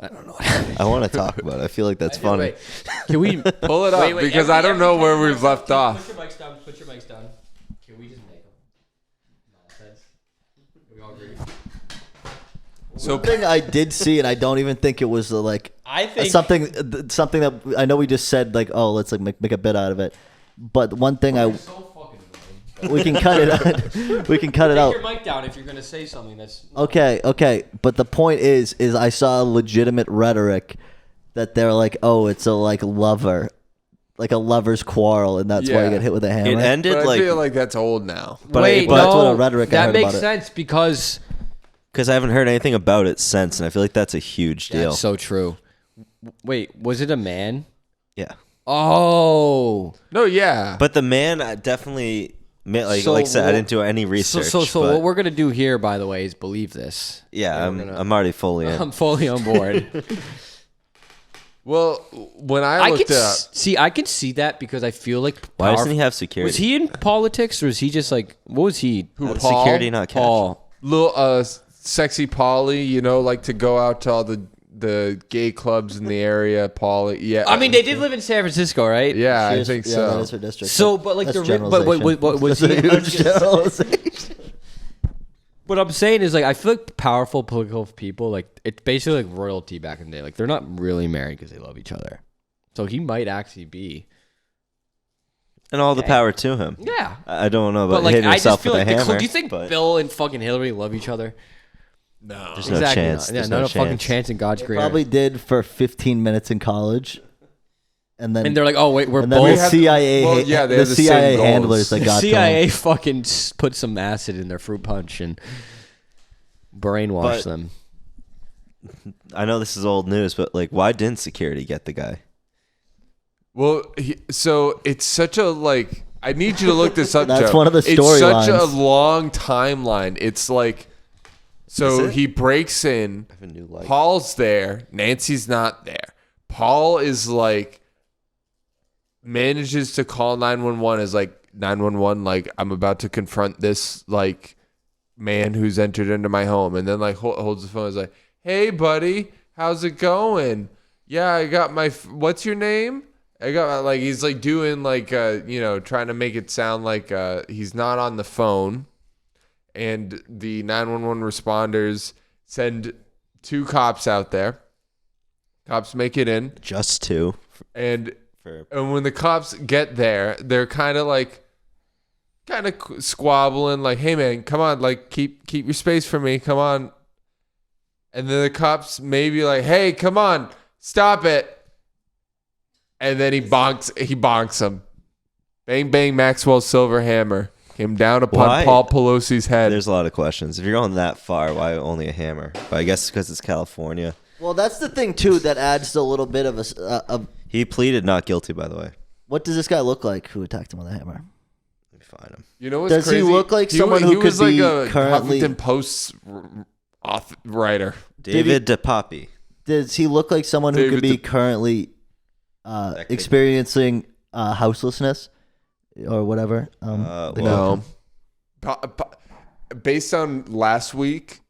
I don't know. I want to talk about it. I feel like that's funny. Wait, can we Pull it up because I don't know where we've left off. Put your mics down. Put your mics down. Can we just make them nonsense? We all agree. So One thing I did see, and I don't even think it was like I think something that I know we just said like, oh, let's like make a bit out of it. But one thing so fucking annoying. we can cut it out. We can cut it Take out. your mic down if you're gonna say something that's Okay. But the point is I saw legitimate rhetoric that they're like, oh, it's a like lover, like a lover's quarrel, and that's why Yeah. you get hit with a hammer. It ended but I like feel like that's old now. But Wait, but- that's no, what a rhetoric I that heard makes about it. sense because because I haven't heard anything about it since, and I feel like that's a huge deal. that's so true. Wait, was it a man? Yeah, Oh, No, yeah. but the man definitely like So like I said, I what- didn't do any research. so but what we're gonna do here, by the way, is believe this. yeah, we're gonna- I'm already fully in. I'm fully on board. well, when I I looked can up, see. I can see that because I feel like Why doesn't powerful- he have security? Was he in politics or was he just like what was he? Who, How does Paul? security not catch? Paul. little sexy Polly, like to go out to all the gay clubs in the area. Polly, yeah. I mean, they did live in San Francisco, right? Yeah, She I is- think yeah, so. That is her district. So, but like That's but generalization. what was he? That's a huge generalization. What I'm saying is, like, I feel like powerful political people, like, it's basically like royalty back in the day. Like, they're not really married because they love each other. So he might actually be. And all the power to him. Yeah. I don't know about But, like, hitting I yourself just feel with like, a hammer. do you think but Bill and fucking Hillary love each other? No. there's no chance. Not. Yeah, There's not no a fucking chance. chance in God's creation. Probably did for 15 minutes in college, and then And they're like, oh, wait, we're and then both. the CIA, well, yeah, they the have the same CIA goals. handlers that got to CIA him. fucking put some acid in their fruit punch and brainwash But- them. I know this is old news, but like, why didn't security get the guy? Well, so it's such a like. I need you to look this up. That's Joe. one of the It's such a storylines. long timeline. It's like, so Is it? he breaks in. I have a new light. Paul's there. Nancy's not there. Paul is like manages to call 911 as like 911. Like I'm about to confront this like man who's entered into my home, and then like holds the phone. Is like, hey buddy, how's it going? Yeah, I got my. What's your name? I got like he's like doing like trying to make it sound like he's not on the phone, and the 911 responders send 2 cops out there. Cops make it in, Just two. and For when the cops get there, they're kind of squabbling, like, "Hey man, come on, like keep your space for me, come on." And then the cops maybe like, "Hey, come on, stop it." And then he bonks him. Bang bang, Maxwell's silver hammer came down upon Why? Paul Pelosi's head. there's a lot of questions. If you're going that far, why only a hammer? But I guess because it's California. Well, that's the thing too that adds a little bit of a. He pleaded not guilty, by the way. What does this guy look like who attacked him with a hammer? Let me find him. You know what's Does he crazy? look like someone who he could was like be a currently- Huffington Post writer. David DePapi. Does he look like someone who David could be De- currently could. experiencing houselessness or whatever? Well, No. Based on last week's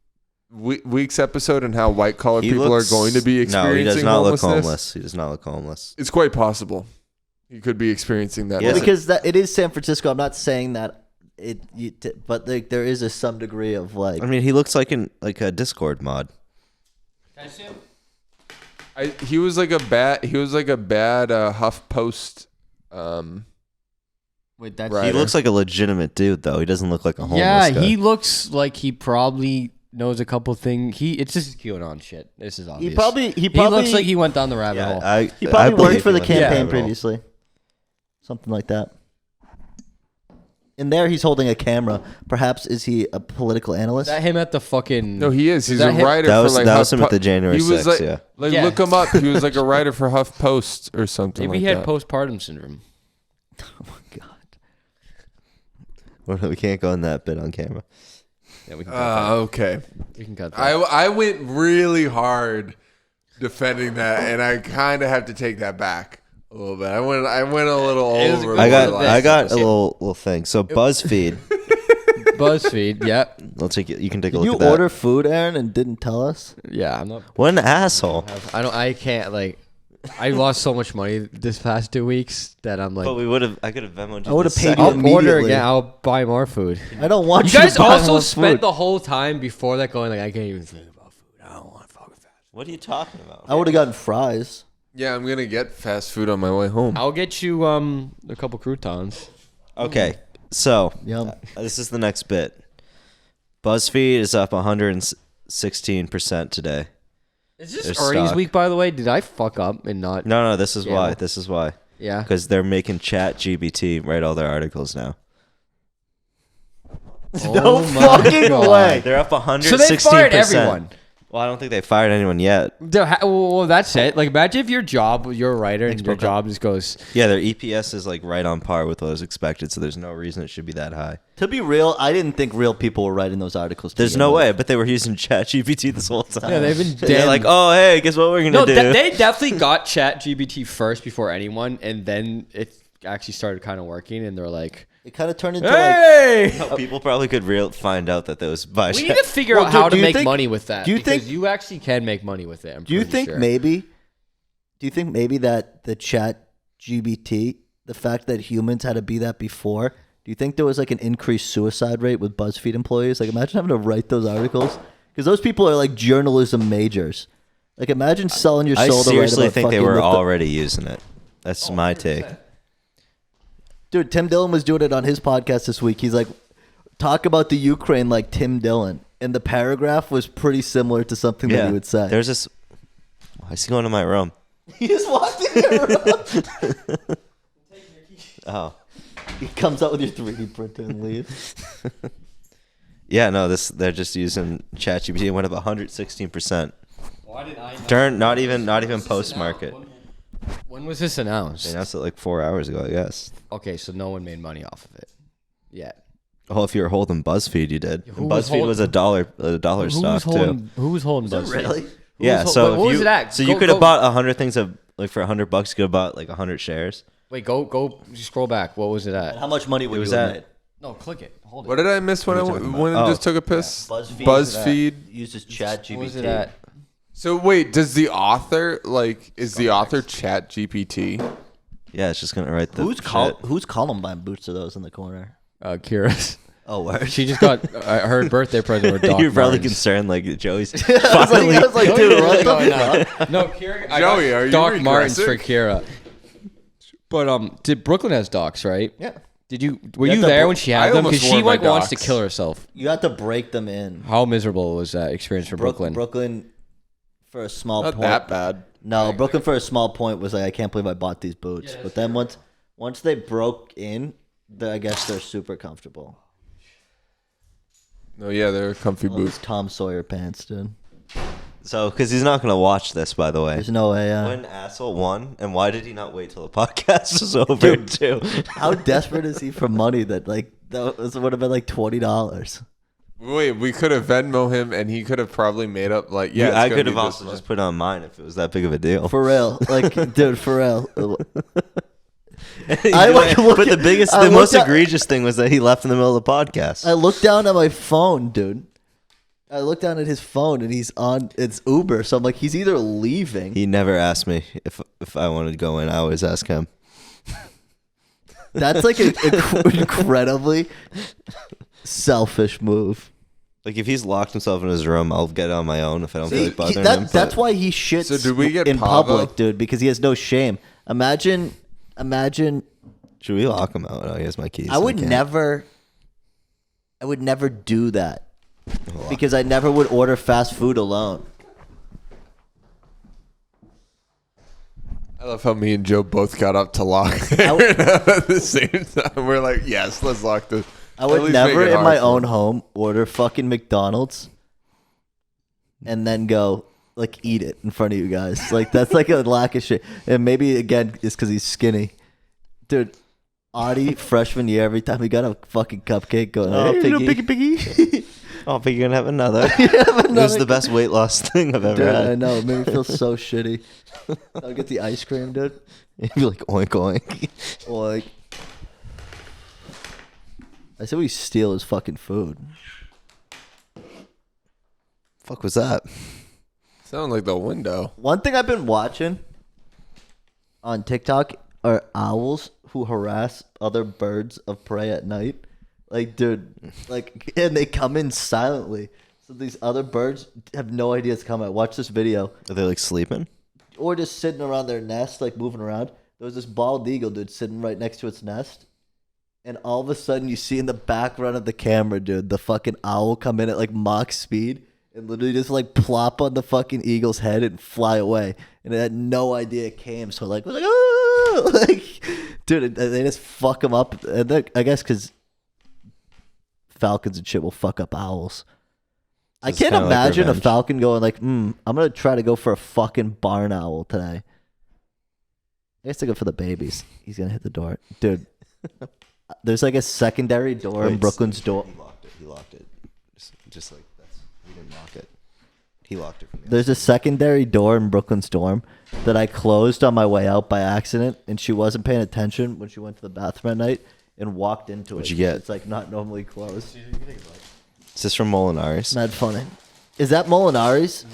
episode and how white collar He people looks- are going to be experiencing No, he does not look homelessness, homeless. He does not look homeless. it's quite possible he could be experiencing that. He has now. because it is San Francisco. I'm not saying that but there is some degree of like. I mean, he looks like a Discord mod. He was like a bad HuffPost. Wait, that's Right. He Writer. looks like a legitimate dude, though. He doesn't look like a homeless Yeah, guy. he looks like he probably knows a couple things. It's just QAnon shit. This is obvious. He probably He looks like he went down the rabbit Yeah, hole. he probably believe worked for he the went down campaign rabbit hole. previously, something like that. In there, he's holding a camera. Perhaps is he a political analyst? Is that him at the fucking? No, he is. He's that a him? writer That was- for like that was him at HuffPo- the January He was 6th, like, yeah. Yeah. look him up. He was like a writer for HuffPost or something. Maybe like he had that. postpartum syndrome. Oh my god! We can't go in that bit on camera. Yeah, we can. Cut Okay. that. We can cut that. I went really hard defending that, and I kind of have to take that back a little bit. I went a little It was over. good. I got Well, I got a yeah. little thing. So BuzzFeed, BuzzFeed. Yep. I'll take it. You can take a Did look you at that. order food, Aaron, and didn't tell us? Yeah, I'm not. What an asshole! I can't like. I lost so much money this past 2 weeks that I'm like. But we would have. I could have Venmoed you. I would've the paid you second. I'll order immediately. again. I'll buy more food. I don't want You you. guys to buy also more spent food. the whole time before that going like, I can't even think about food. I don't want fucking fast. What are you talking about? I would have gotten fries. Yeah, I'm gonna get fast food on my way home. I'll get you a couple croutons. Okay, so Yum. this is the next bit. BuzzFeed is up 116% today. Is this There's earnings stock. week, by the way? Did I fuck up and not? No, this is Yeah, why. well- This is why. Yeah. Because they're making ChatGPT write all their articles now. No Oh my fucking God. way. They're up 116%. So they fired everyone. Well, I don't think they fired anyone yet. Well, that's it. Like, imagine if you're a writer and your job just goes. Yeah, their EPS is like right on par with what was expected, so there's no reason it should be that high. To be real, I didn't think real people were writing those articles. to There's begin no with. way, but they were using ChatGPT this whole time. Yeah, they've been They're damn. like, oh, hey, guess what we're gonna no, do? they definitely got ChatGPT first before anyone, and then it actually started kind of working, and they're like, It kind of turned into like. "Hey, No, people probably could find out that was by we Chat. need to figure Well, out how do to you make think- money with that." do you because think- you actually can make money with it? I'm Do you pretty think sure. maybe? Do you think maybe that the Chat GBT, the fact that humans had to be that before, Do you think there was like an increased suicide rate with BuzzFeed employees? Like, imagine having to write those articles because those people are like journalism majors. Like, imagine selling your I soul to write seriously about think they fucking were lift already using it. That's my take. Dude, Tim Dillon was doing it on his podcast this week. He's like, talk about the Ukraine like Tim Dillon. And the paragraph was pretty similar to something that he would say. There's this. Why is he going to my room? He just walked in here. Oh. He comes out with your 3D printer and leaves. Yeah, no, they're just using ChatGPT. It went up 116%. Why did I? During not even post market. When was this announced? They announced it like 4 hours ago, I guess. Okay, so no one made money off of it yet. Oh, if you were holding BuzzFeed, you did. Who was BuzzFeed was a dollar stock too. Who was holding BuzzFeed? Really? Yeah, What so was it at? So you could have bought 100 things of like for $100. You could have bought like 100 shares. Wait, go scroll back. What was it at? How much money would was you have at- made? No, click it. Hold it. What did I miss when I What are you talking when about? I Oh. just took a piss? BuzzFeed uses ChatGPT. What was it at? So wait, does the author is the author Chat GPT? Yeah, it's just gonna write the Whose Columbine boots are those in the corner? Kira's. Oh, where? She just got her birthday present. With Doc You're probably Martens. concerned like Joey's I was like, dude, what the No, fuck? no, Kira. I Joey, got are you Doc Martens for regressing? Kira. But did Brooklyn has docs, right? Yeah. Did you? Were You you have to there bro- when she I had them? almost Because she wore my like wants to docs. kill herself. You have to break them in. How miserable was that experience for Brooklyn? Brooklyn, for a small Not point. that bad. No, Brooklyn for a small point was like, I can't believe I bought these boots. But then once they broke in, I guess they're super comfortable. No, yeah, they're comfy Well, those boots. Tom Sawyer pants, dude. So, because he's not gonna watch this, by the way. There's no way. When asshole won, and why did he not wait till the podcast was over too? How desperate is he for money that would have been like $20? Wait, we could have Venmo him, and he could have probably made up like Yeah, it's I gonna could be have this also much. just put it on mine if it was that big of a deal. For real, like, dude, for real. But I the most looked at- egregious thing was that he left in the middle of the podcast. I looked down at my phone, dude. I looked down at his phone, and it's Uber. So I'm like, he's either leaving. He never asked me if I wanted to go in. I always ask him. That's like an incredibly selfish move. Like if he's locked himself in his room, I'll get on my own if I don't feel like bothering him. That's why he shits So did we get in Pavo? public, dude, because he has no shame. Imagine. Should we lock him out? Oh, he has my keys. I would can't. never do that because I never would order fast food alone. I love how me and Joe both got up to lock I would- at the same time. We're like, yes, let's lock this. I At would least never make it in my hard for own him. home order fucking McDonald's and then go like eat it in front of you guys. Like that's like a lack of shit. And maybe again it's because he's skinny, dude. Audie freshman year, every time he got a fucking cupcake, going, Oh, "Hey, little piggy." piggy." Oh, but you're gonna have another. It was the best weight loss thing I've ever Dude, I had. know. It made me feel so shitty. I'll get the ice cream, dude. You'd be like oink oink. Like, I said we steal his fucking food. Fuck was that? Sound like the window. One thing I've been watching on TikTok are owls who harass other birds of prey at night. Like, dude, like, and they come in silently. So these other birds have no idea it's coming. Watch this video. Are they like sleeping? Or just sitting around their nest, like moving around. There was this bald eagle, dude, sitting right next to its nest. And all of a sudden, you see in the background of the camera, dude, the fucking owl come in at like Mach speed and literally just like plop on the fucking eagle's head and fly away. And it had no idea it came. So like, we're like, oh, like, dude, they just fuck them up. And I guess because falcons and shit will fuck up owls. I It's can't kinda like imagine a revenge. falcon going like, I'm gonna try to go for a fucking barn owl today. I guess to go for the babies. He's gonna hit the door, dude. There's like a secondary door in Wait, Brooklyn's door. He locked it. He locked it. Just like that's. He didn't lock it. He locked it from the There's a secondary door in Brooklyn's dorm that I closed on my way out by accident, and she wasn't paying attention when she went to the bathroom at night and walked into it. What'd you get? It's like not normally closed. Is this from Molinari's? Not funny. Is that Molinari's?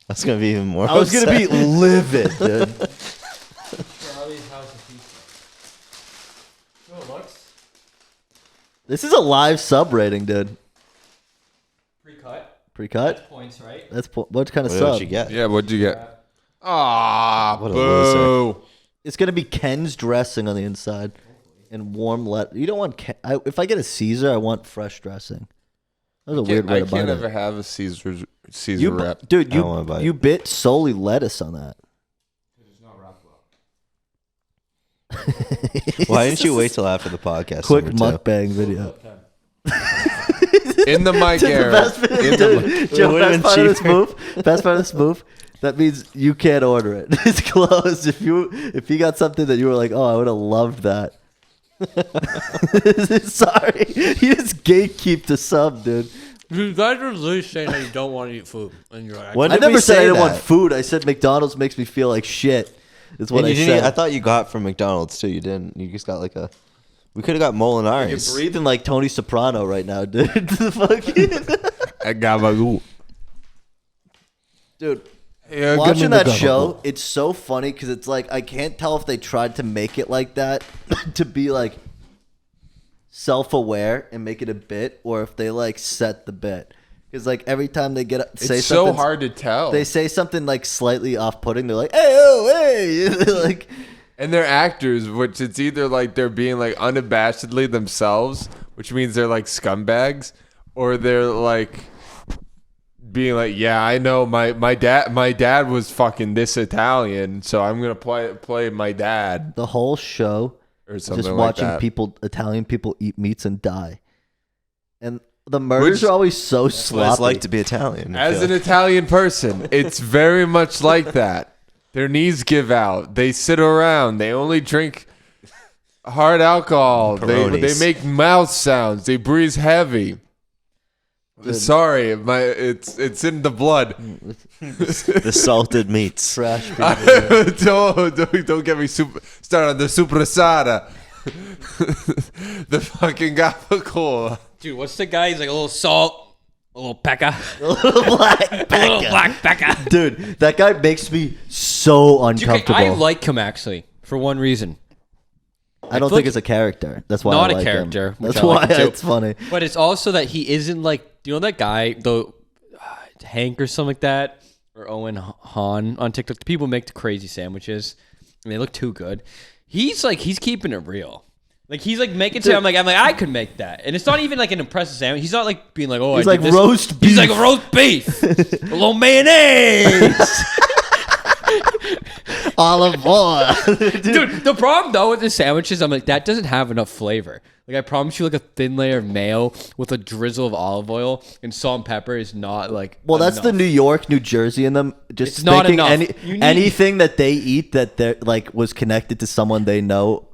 That's gonna be even more. I was gonna be upset. livid, dude. Charlie's House of Pizza. You know what it looks? This is a live sub rating, dude. Pre-cut. Pre-cut? Points, right? What kind of What sub? did you get? Yeah, what'd you get? Ah, What a boo. It's gonna be Ken's dressing on the inside, and warm You don't want if I get a Caesar, I want fresh dressing. That was a weird way I to buy can't it. ever have a Caesar You, wrap. dude, I don't wanna buy it. you bit solely lettuce on that. Why didn't you wait till after the podcast? Quick number 2? mukbang video. In the mic Dude, the era. best, dude, Joe, would've best been part of this cheaper. move. Best part of this move. That means you can't order it. It's closed. If you got something that you were like, oh, I would have loved that. Sorry, you just gatekeep the sub, dude. You guys are literally saying that you don't want to eat food, and you're like, When I did never we said I say didn't that? want food. I said McDonald's makes me feel like shit. That's what And I you didn't, said. I thought you got from McDonald's too. You didn't. You just got like a. We could have got Molinari's. You're breathing like Tony Soprano right now, dude. The fucking At Gabagool. dude. Yeah, Watching that show, it's so funny because it's like I can't tell if they tried to make it like that to be like self-aware and make it a bit, or if they like set the bit. Because like every time they say It's so something, hard to tell. they say something like slightly off-putting. They're like, "Hey, oh, hey!" Like, And they're actors, which it's either like they're being like unabashedly themselves, which means they're like scumbags, or they're like being like, yeah, I know my dad was fucking this Italian, so I'm gonna play my dad the whole show or is something just like watching that. Italian people eat meats and die, and the murders Which- are always so That's what sloppy. it's like to be Italian. I As feel an like. Italian person, it's very much like that. Their knees give out. They sit around. They only drink hard alcohol. They Peronis. make mouth sounds. They breathe heavy. Sorry, it's in the blood. the salted meats. Trash people. don't get me started on the Suprasada. The fucking gabagool. dude, what's the guy? He's like a little salt, a little pepper, Black a little Becca. black pepper. Dude, that guy makes me so uncomfortable. I like him actually for one reason. I don't feel think like- it's a character. That's why Not I a like character, him. which That's I why like him too. it's funny. But it's also that he isn't like, do you know that guy, Hank or something like that, or Owen Hahn on TikTok? The people make the crazy sandwiches, and they look too good. He's keeping it real. Like he's like making it. I'm like I could make that, and it's not even like an impressive sandwich. He's not like being like, oh, He's I like did this. roast beef. He's like roast beef, a little mayonnaise. Olive oil. Dude, the problem though with the sandwiches, I'm like, that doesn't have enough flavor. Like I promise you, like a thin layer of mayo with a drizzle of olive oil and salt and pepper is not like. Well, that's the enough. New York, New Jersey in them. Just It's not thinking enough. You need- anything that they eat that they're like was connected to someone they know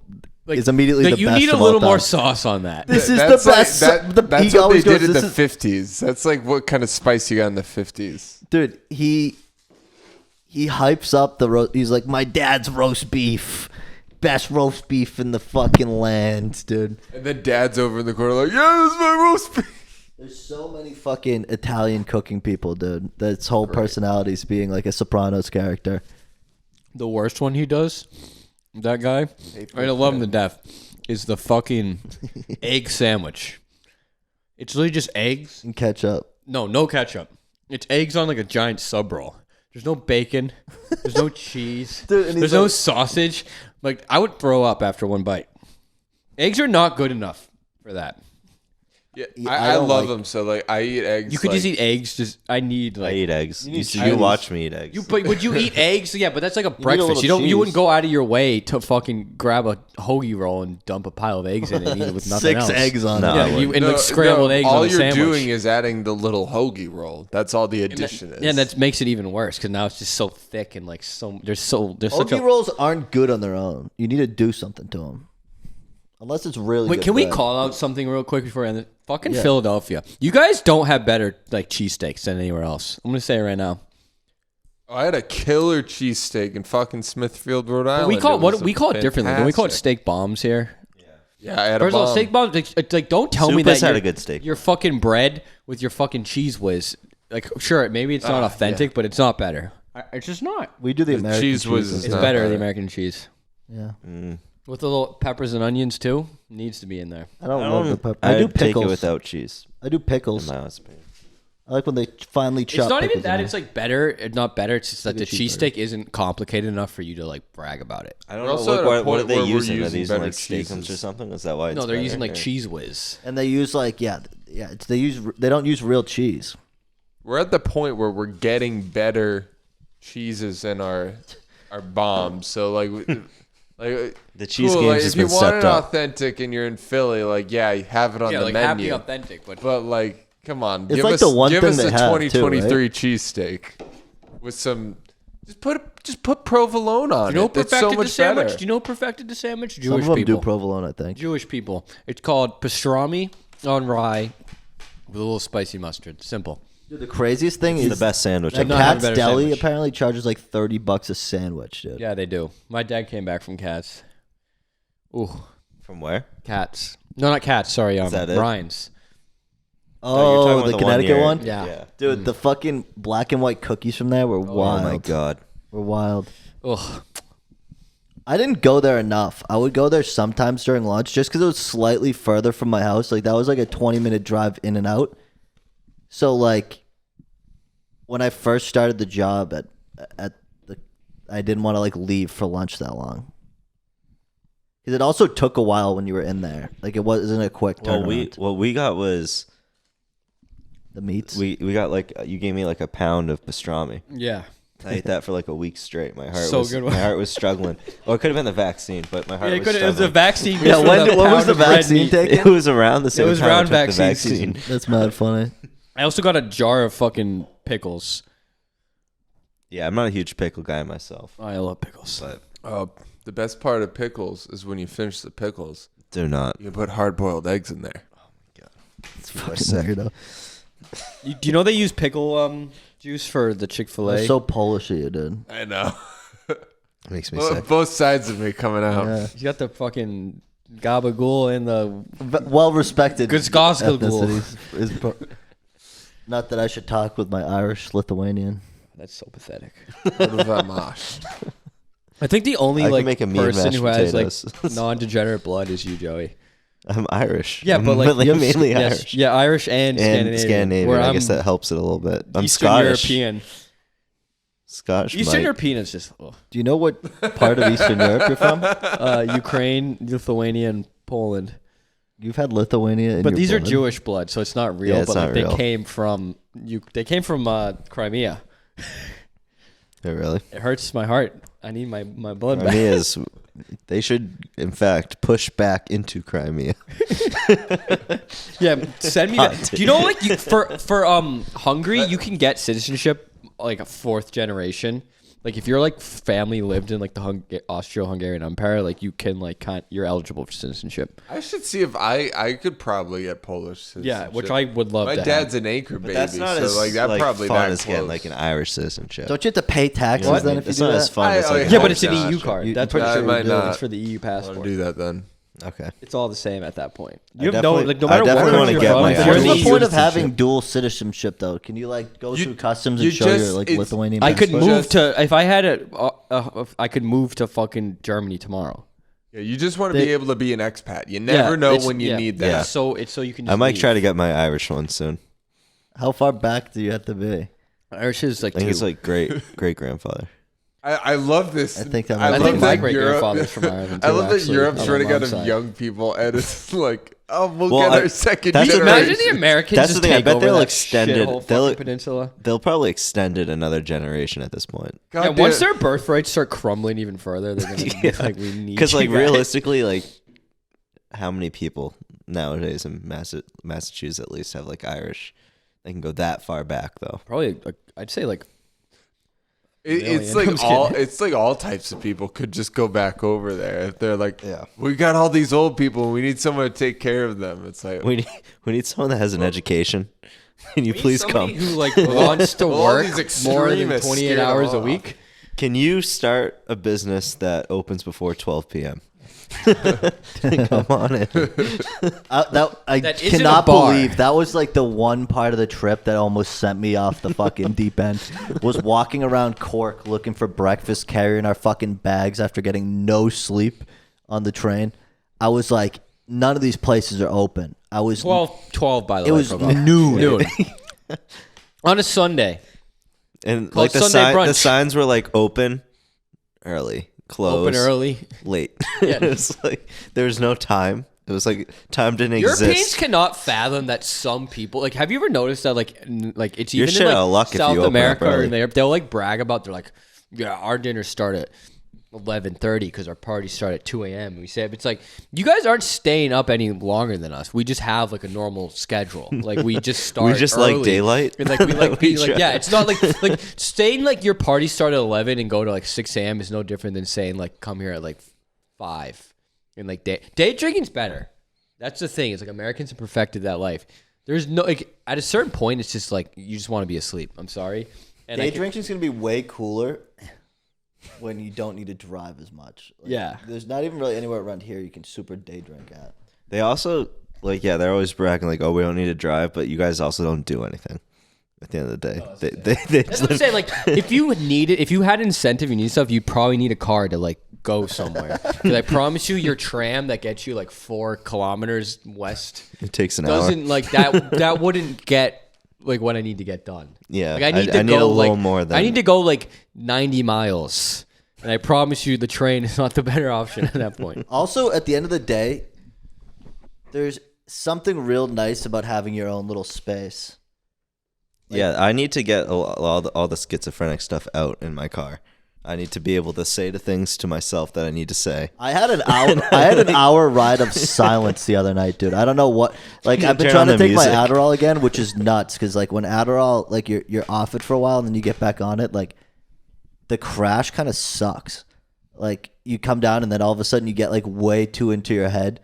Like, is immediately like the you best need a of all little more time. sauce on that. This is That's the like- best. that's he what they always did goes, in the "This is-" 50s. That's like what kind of spice you got in the 50s. Dude, he hypes up the roast. He's like, my dad's roast beef, best roast beef in the fucking land, dude. And then dad's over in the corner like, yeah, this is my roast beef. There's so many fucking Italian cooking people, dude. That's whole personalities being like a Sopranos character. The worst one he does, that guy, I love him to death, is the fucking egg sandwich. It's literally just eggs. And ketchup. No ketchup. It's eggs on like a giant sub roll. There's no bacon. There's no cheese. Dude, and he's There's no like- sausage. Like I would throw up after one bite. Eggs are not good enough for that. Yeah, Yeah, I I don't love like- them. So like, I eat eggs. You could like, just eat eggs. Just I need I like eat eggs. need You, cheese. you watch me eat eggs. But would you eat eggs? Yeah, but that's like a breakfast. little You don't. You cheese. wouldn't go out of your way to fucking grab a hoagie roll and dump a pile of eggs in it and eat it with nothing 6 else. eggs on No, it. I Yeah, you, wouldn't. and like scrambled eggs all on a you're sandwich. doing is adding the little hoagie roll. That's all the addition is. Yeah, and that makes it even worse because now it's just so thick and like so. There's such Hoagie a. rolls aren't good on their own. You need to do something to them. Unless it's really Wait, good can we bread. call out something real quick before I end it? Fucking Yeah. Philadelphia. You guys don't have better like cheesesteaks than anywhere else. I'm gonna say it right now. I had a killer cheesesteak in fucking Smithfield, Rhode Island. We call It was we call it differently. Don't we call it fantastic. steak bombs here? Yeah, I had a First of all, bomb. steak bombs. Like don't tell me Supa's that had your- a good steak. Your fucking bread with your fucking cheese whiz. Like sure, maybe it's not authentic, but it's not better. It's just not. We do the American cheese whiz cheeses. is It's not better better. the American cheese Yeah. with the little peppers and onions too. Needs to be in there. I don't love the pepper. I I do take pickles. it without cheese. I do In pickles. my honest opinion. I like when they finally chop. It's not even pickles that. in It's there. like better. Not better. It's just that Like a the cheesesteak isn't complicated enough for you to like brag about it. I don't We're know also at a what are point they where we're using. Are they using using better like steakums or cheeses. something? Is that why? It's No, they're better, using like or- Cheese Whiz. and they use like they don't use real cheese. We're at the point where we're getting better cheeses than our bombs. So like The cheese cool, game's like, just if you been want stepped it up. authentic and you're in Philly, like yeah, you have it on Yeah, the like have the menu. authentic, but Like, come on, It's give like us the one give thing us they a have, too, 2023 cheesesteak with some. Just put provolone on you know, it. That's perfected so the much sandwich. better. Do you know perfected the sandwich? Some Jewish of them people. do provolone, I think. Jewish people. It's called pastrami on rye with a little spicy mustard. Simple. Dude, the craziest thing It's is the best sandwich. that I've not having Cat's better Deli sandwich. apparently charges like $30 a sandwich, dude. Yeah, they do. My dad came back from Cats. Ooh, From where? Cats. No, not Cats. Sorry, that it? Ryan's. Oh, about the Connecticut year- one? Yeah. Dude, the fucking black and white cookies from there were Oh wild. my god. Were wild. Ugh. I didn't go there enough. I would go there sometimes during lunch just because it was slightly further from my house. Like, that was like a 20-minute drive in and out. So, like, when I first started the job I didn't want to, like, leave for lunch that long. Because it also took a while when you were in there. Like, it wasn't a quick turnaround. What we got was The meats. we got like you gave me like a pound of pastrami. Yeah. I ate that for like a week straight. My heart So was good. my heart was struggling. Oh, it could have been the vaccine, but my heart was it was struggling. a vaccine. Yeah, mixed with a when was pound the of red vaccine meat. taken? It was around the same was time around I took the vaccine vaccine. season. That's mad funny. I also got a jar of fucking pickles. Yeah, I'm not a huge pickle guy myself, I love pickles. but The best part of pickles is when you finish the pickles, do not. you can put hard-boiled eggs in there. It's fucking weirdo. Do you know they use pickle juice for the Chick-fil-A? That's so Polish of you, dude. I know. It makes me sick. Both sides of me coming out. Yeah. You got the fucking gabagool and the Well respected Gutskaskagul. ethnicities. Not that I should talk with my Irish Lithuanian. That's so pathetic. Vamash. I think the only I can like make a mean person mashed who has potatoes. like non-degenerate blood is you, Joey. I'm Irish. Yeah, but I'm like mainly, mainly yes, Irish yeah, Irish and and Scandinavian. Scandinavian. Where I I'm guess that helps it a little bit. I'm Eastern Scottish. European. Scottish. Eastern Mike. European is just Do you know what part of Eastern Europe you're from? Ukraine, Lithuania, and Poland. You've had Lithuania in But your these are blood? Jewish blood, so it's not real. Yeah, it's but like, not they real. came from Crimea. Yeah, really? It hurts my heart. I need my blood back. Crimea is. They should, in fact, push back into Crimea. Yeah, send me. Hot That. Do you know like you, for Hungary you can get citizenship like a fourth generation. Like if your like family lived in like the Austro-Hungarian Empire, like you can like you're eligible for citizenship. I should see if I could probably get Polish citizenship. Yeah, which I would love. My to dad's have. an anchor baby, That's not so as like that probably fun that as getting close. like an Irish citizenship. Don't you have to pay taxes You know what I then mean? if you It's do not that? as fun as like. Yeah, but it's an Gosh. EU card. You- That's I'm what pretty I sure might you do. not. it's for the EU I'll passport. do that then. Okay. It's all the same at that point. I You have no definitely- like no I matter definitely what wanna you're get from, my if What's you're Irish in the the point EU of having citizenship. dual citizenship though? Can you like go You- through customs you and show your just- like it's- Lithuanian I could passport? move to if I had I could move to fucking Germany tomorrow. Yeah, you just want to They- be able to be an expat. You never know it's- when you need that. Yeah. So it's so you can. I Just might leave. try to get my Irish one soon. How far back do you have to be? Irish is like I think it's two. like great grandfather. I love this. I think that I might I be love think fine. my that great Europe. grandfather's from Ireland. I too, love that actually, Europe's on my running out mom's of side. young people, and it's like, oh, we'll Well, get I- our second. that's the thing. generation. Imagine the Americans That's just the thing, I take bet over they'll that extend it. shithole They'll- fucking peninsula. They'll probably extend it another generation at this point. God Yeah, damn once it. their birth rates start crumbling even further, they're gonna be like, we need. Because like you guys. realistically, like how many people nowadays in Massachusetts at least have like Irish? They can go that far back though. probably I'd say like It's million. I'm like just all kidding. it's like all types of people could just go back over there if they're like, Yeah. we got all these old people, we need someone to take care of them. It's like, We need someone that has an education. Can you please come? who like wants to Well, all work these more than extremists 28 scared them hours a off. week. Can you start a business that opens before 12 p.m.? Come on in. I That isn't cannot a bar. believe that was like the one part of the trip that almost sent me off the fucking deep end. Was walking around Cork looking for breakfast, carrying our fucking bags after getting no sleep on the train. I was like, none of these places are open. I was 12 by the It way. was for about- noon. Noon. On a Sunday. And Called like the Sunday brunch. the signs were like open early, close Open early. late. Yeah. It was like there was no time. It was like time didn't Europeans exist. cannot fathom that some people like. Have you ever noticed that like it's You're even shit in like out of luck if South you open up America or early. in Europe, they'll like brag about. They're like, yeah, our dinner start at 11:30 because our parties start at 2 a.m. We say, but it's like you guys aren't staying up any longer than us. We just have like a normal schedule. Like we just start. We just like early. daylight. And like we like We being like try. yeah. It's not like staying like your party start at 11 and go to like 6 a.m. is no different than saying like come here at like 5 and like day drinking's better. That's the thing. It's like Americans have perfected that life. There's no like at a certain point, it's just like you just want to be asleep. I'm sorry. And Day drinking's gonna be way cooler when you don't need to drive as much. Like, Yeah. there's not even really anywhere around here you can super day drink at. They also like they're always bragging like, oh, we don't need to drive, but you guys also don't do anything. At the end of the day, they That's what I'm saying. Like, if you had incentive, you need stuff, you'd probably need a car to like go somewhere. Because I promise you, your tram that gets you like 4 kilometers west it takes an hour. doesn't like that. That wouldn't get like what I need to get done. Yeah, like I need to I need go a little like more than I need to go like 90 miles, and I promise you, the train is not the better option at that point. Also, at the end of the day, there's something real nice about having your own little space. Yeah, I need to get all the schizophrenic stuff out in my car. I need to be able to say the things to myself that I need to say. I had an hour ride of silence the other night, dude. I don't know what. Like I've been Turn trying on to the take my music. Adderall again, which is nuts because like when Adderall, like you're off it for a while and then you get back on it, like the crash kind of sucks. Like you come down and then all of a sudden you get like way too into your head.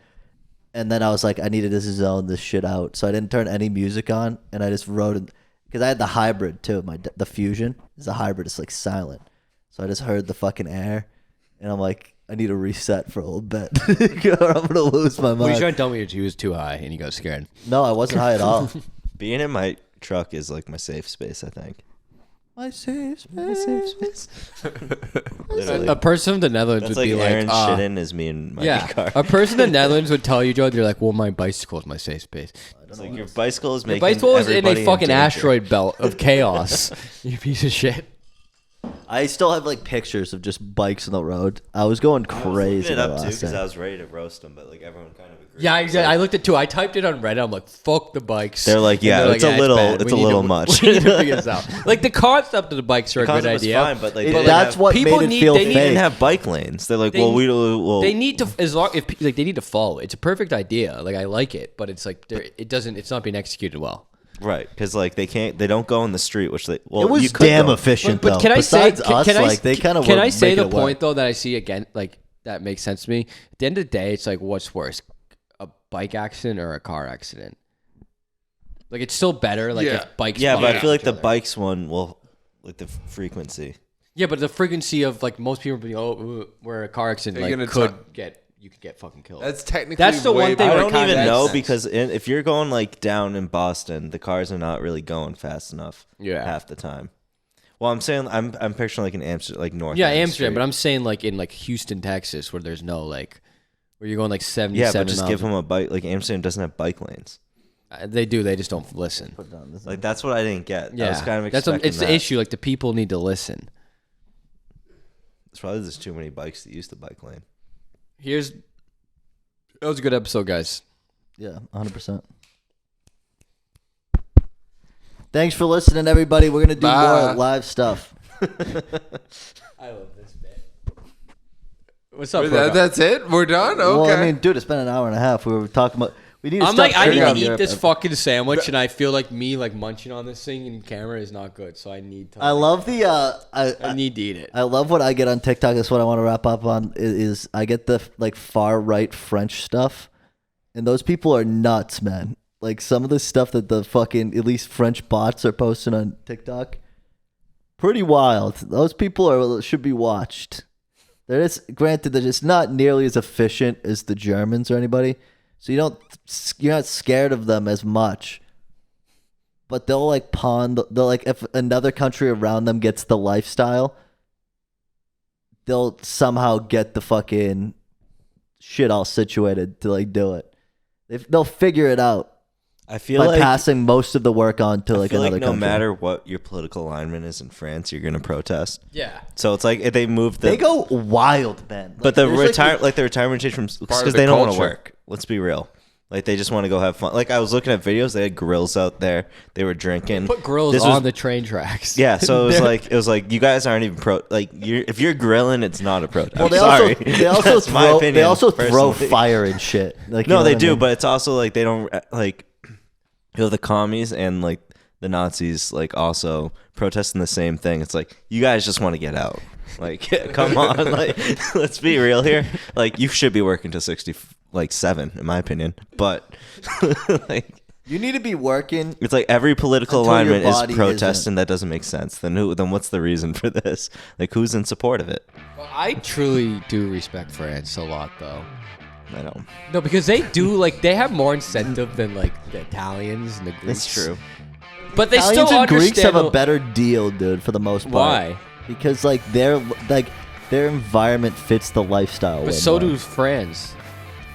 And then I was like, I needed to zone this shit out, so I didn't turn any music on, and I just wrote it because I had the hybrid too. The Fusion is a hybrid; it's like silent. So I just heard the fucking air, and I'm like, I need a reset for a little bit, or I'm gonna lose my Well, you mind. trying to tell me he was too high, and you got scared. No, I wasn't high at all. Being in my truck is like my safe space, I think. My safe space. Literally. A person from the Netherlands That's would like be Aaron like, shitting is me in my yeah, car. a person in the Netherlands would tell you, Joe, they're like, well, my bicycle is my safe space. It's like your bicycle is Your making bicycle is in everybody a fucking danger. asteroid belt of chaos. You piece of shit. I still have like pictures of just bikes on the road. I was going I was crazy looking it up too last because I day. was ready to roast them, but like everyone kind of agreed. Yeah, It's like- I looked at too. I typed it on Reddit. I'm like, fuck the bikes. They're like, And yeah, they're it's a little- bad. it's We a need little to- much. We need to figure this out. Like the concept of the bikes are a good concept was idea. fine, but like It- they didn't that's have, what people made it need- feel they they need- didn't fake. have bike lanes. They're like, They- well, They need to as long if like they need to follow. It's a perfect idea. Like I like it, but it's like it's not being executed well. right because like they don't go in the street, which they well It was you could damn go. efficient But though. can I say? Besides Can, us, can I? like they kind of can I say the make it work. point though that I see again? Like that makes sense to me. At the end of the day, it's like what's worse, a bike accident or a car accident? Like it's still better. Like Yeah. if bikes. Yeah, bump but I into feel like each the other. bikes one will like the frequency. Yeah, but the frequency of like most people being where a car accident You're like gonna you could get fucking killed. That's technically That's the way one thing I where better. don't kinda even makes know sense. because if you're going like down in Boston, the cars are not really going fast enough. Yeah. half the time. Well, I'm saying I'm picturing like in Amsterdam, like north. yeah, End Amsterdam, Street. but I'm saying like in like Houston, Texas, where there's no like where you're going like 77 yeah, but just miles. give them a bike. Like Amsterdam doesn't have bike lanes. They do. They just don't listen. Like that's what I didn't get. Yeah, I was kind of that's expecting it's that. the issue. Like the people need to listen. It's probably there's too many bikes that use the bike lane. That was a good episode, guys. Yeah, 100%. Thanks for listening, everybody. We're gonna do Bye. more live stuff. I love this bit. What's up, That's it. We're done. Okay. Well, I mean, dude, it's been an hour and a half. We were talking about. We need. To I'm stop like, I need figuring to out eat this Europe. fucking sandwich, and I feel like me like munching on this thing in camera is not good. So I need to. I love the. I need to eat it. I love what I get on TikTok. That's what I want to wrap up on. Is I get the like far right French stuff, and those people are nuts, man. Like some of the stuff that the fucking at least French bots are posting on TikTok, pretty wild. Those people should be watched. They're just granted they're just not nearly as efficient as the Germans or anybody, so you're not scared of them as much. But they'll like they'll like if another country around them gets the lifestyle, they'll somehow get the fucking shit all situated to like do it. They'll figure it out I feel by like passing most of the work on to I like feel another like no country. matter what your political alignment is in France, you're gonna protest. Yeah. So it's like if they move the They go wild, Ben. but the there's, retirement age from Part because of the they don't want to culture. work. Let's be real. Like they just want to go have fun. Like I was looking at videos, they had grills out there. They were drinking. Put grills This on was- the train tracks. Yeah, so it was like you guys aren't even if you're grilling, it's not a protest. Well, I'm they sorry. also That's my throw opinion, they also throw personally. fire and shit. Like, you No, know they what I do, mean? but it's also like they don't like the commies and like the Nazis like also protesting the same thing. It's like you guys just want to get out. Like come on, like let's be real here. Like you should be working to 67 in my opinion. But like you need to be working. it's like every political Until your alignment is body protesting. That doesn't make sense. Then what's the reason for this? Like who's in support of it? I truly do respect France a lot, though. I don't. No, because they do they have more incentive than like the Italians and the Greeks. That's true. But they Italians still and Greeks have a understand better deal, dude, for the most part. why. Because their environment fits the lifestyle. But way so more, do France.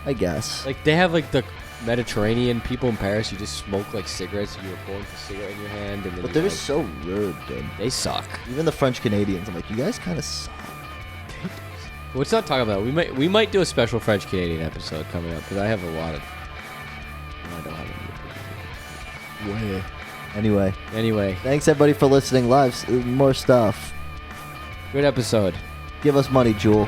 I guess. Like they have the Mediterranean people in Paris. You just smoke cigarettes. You were born with a cigarette in your hand, and then But you they're go- just so rude, dude. they suck. Even the French Canadians, I'm like, you guys kind of suck. Let's not talk about it. We might do a special French Canadian episode coming up because I have a lot of. I don't have any. Anyway, Anyway, thanks everybody for listening live. More stuff. good episode. Give us money, Jewel.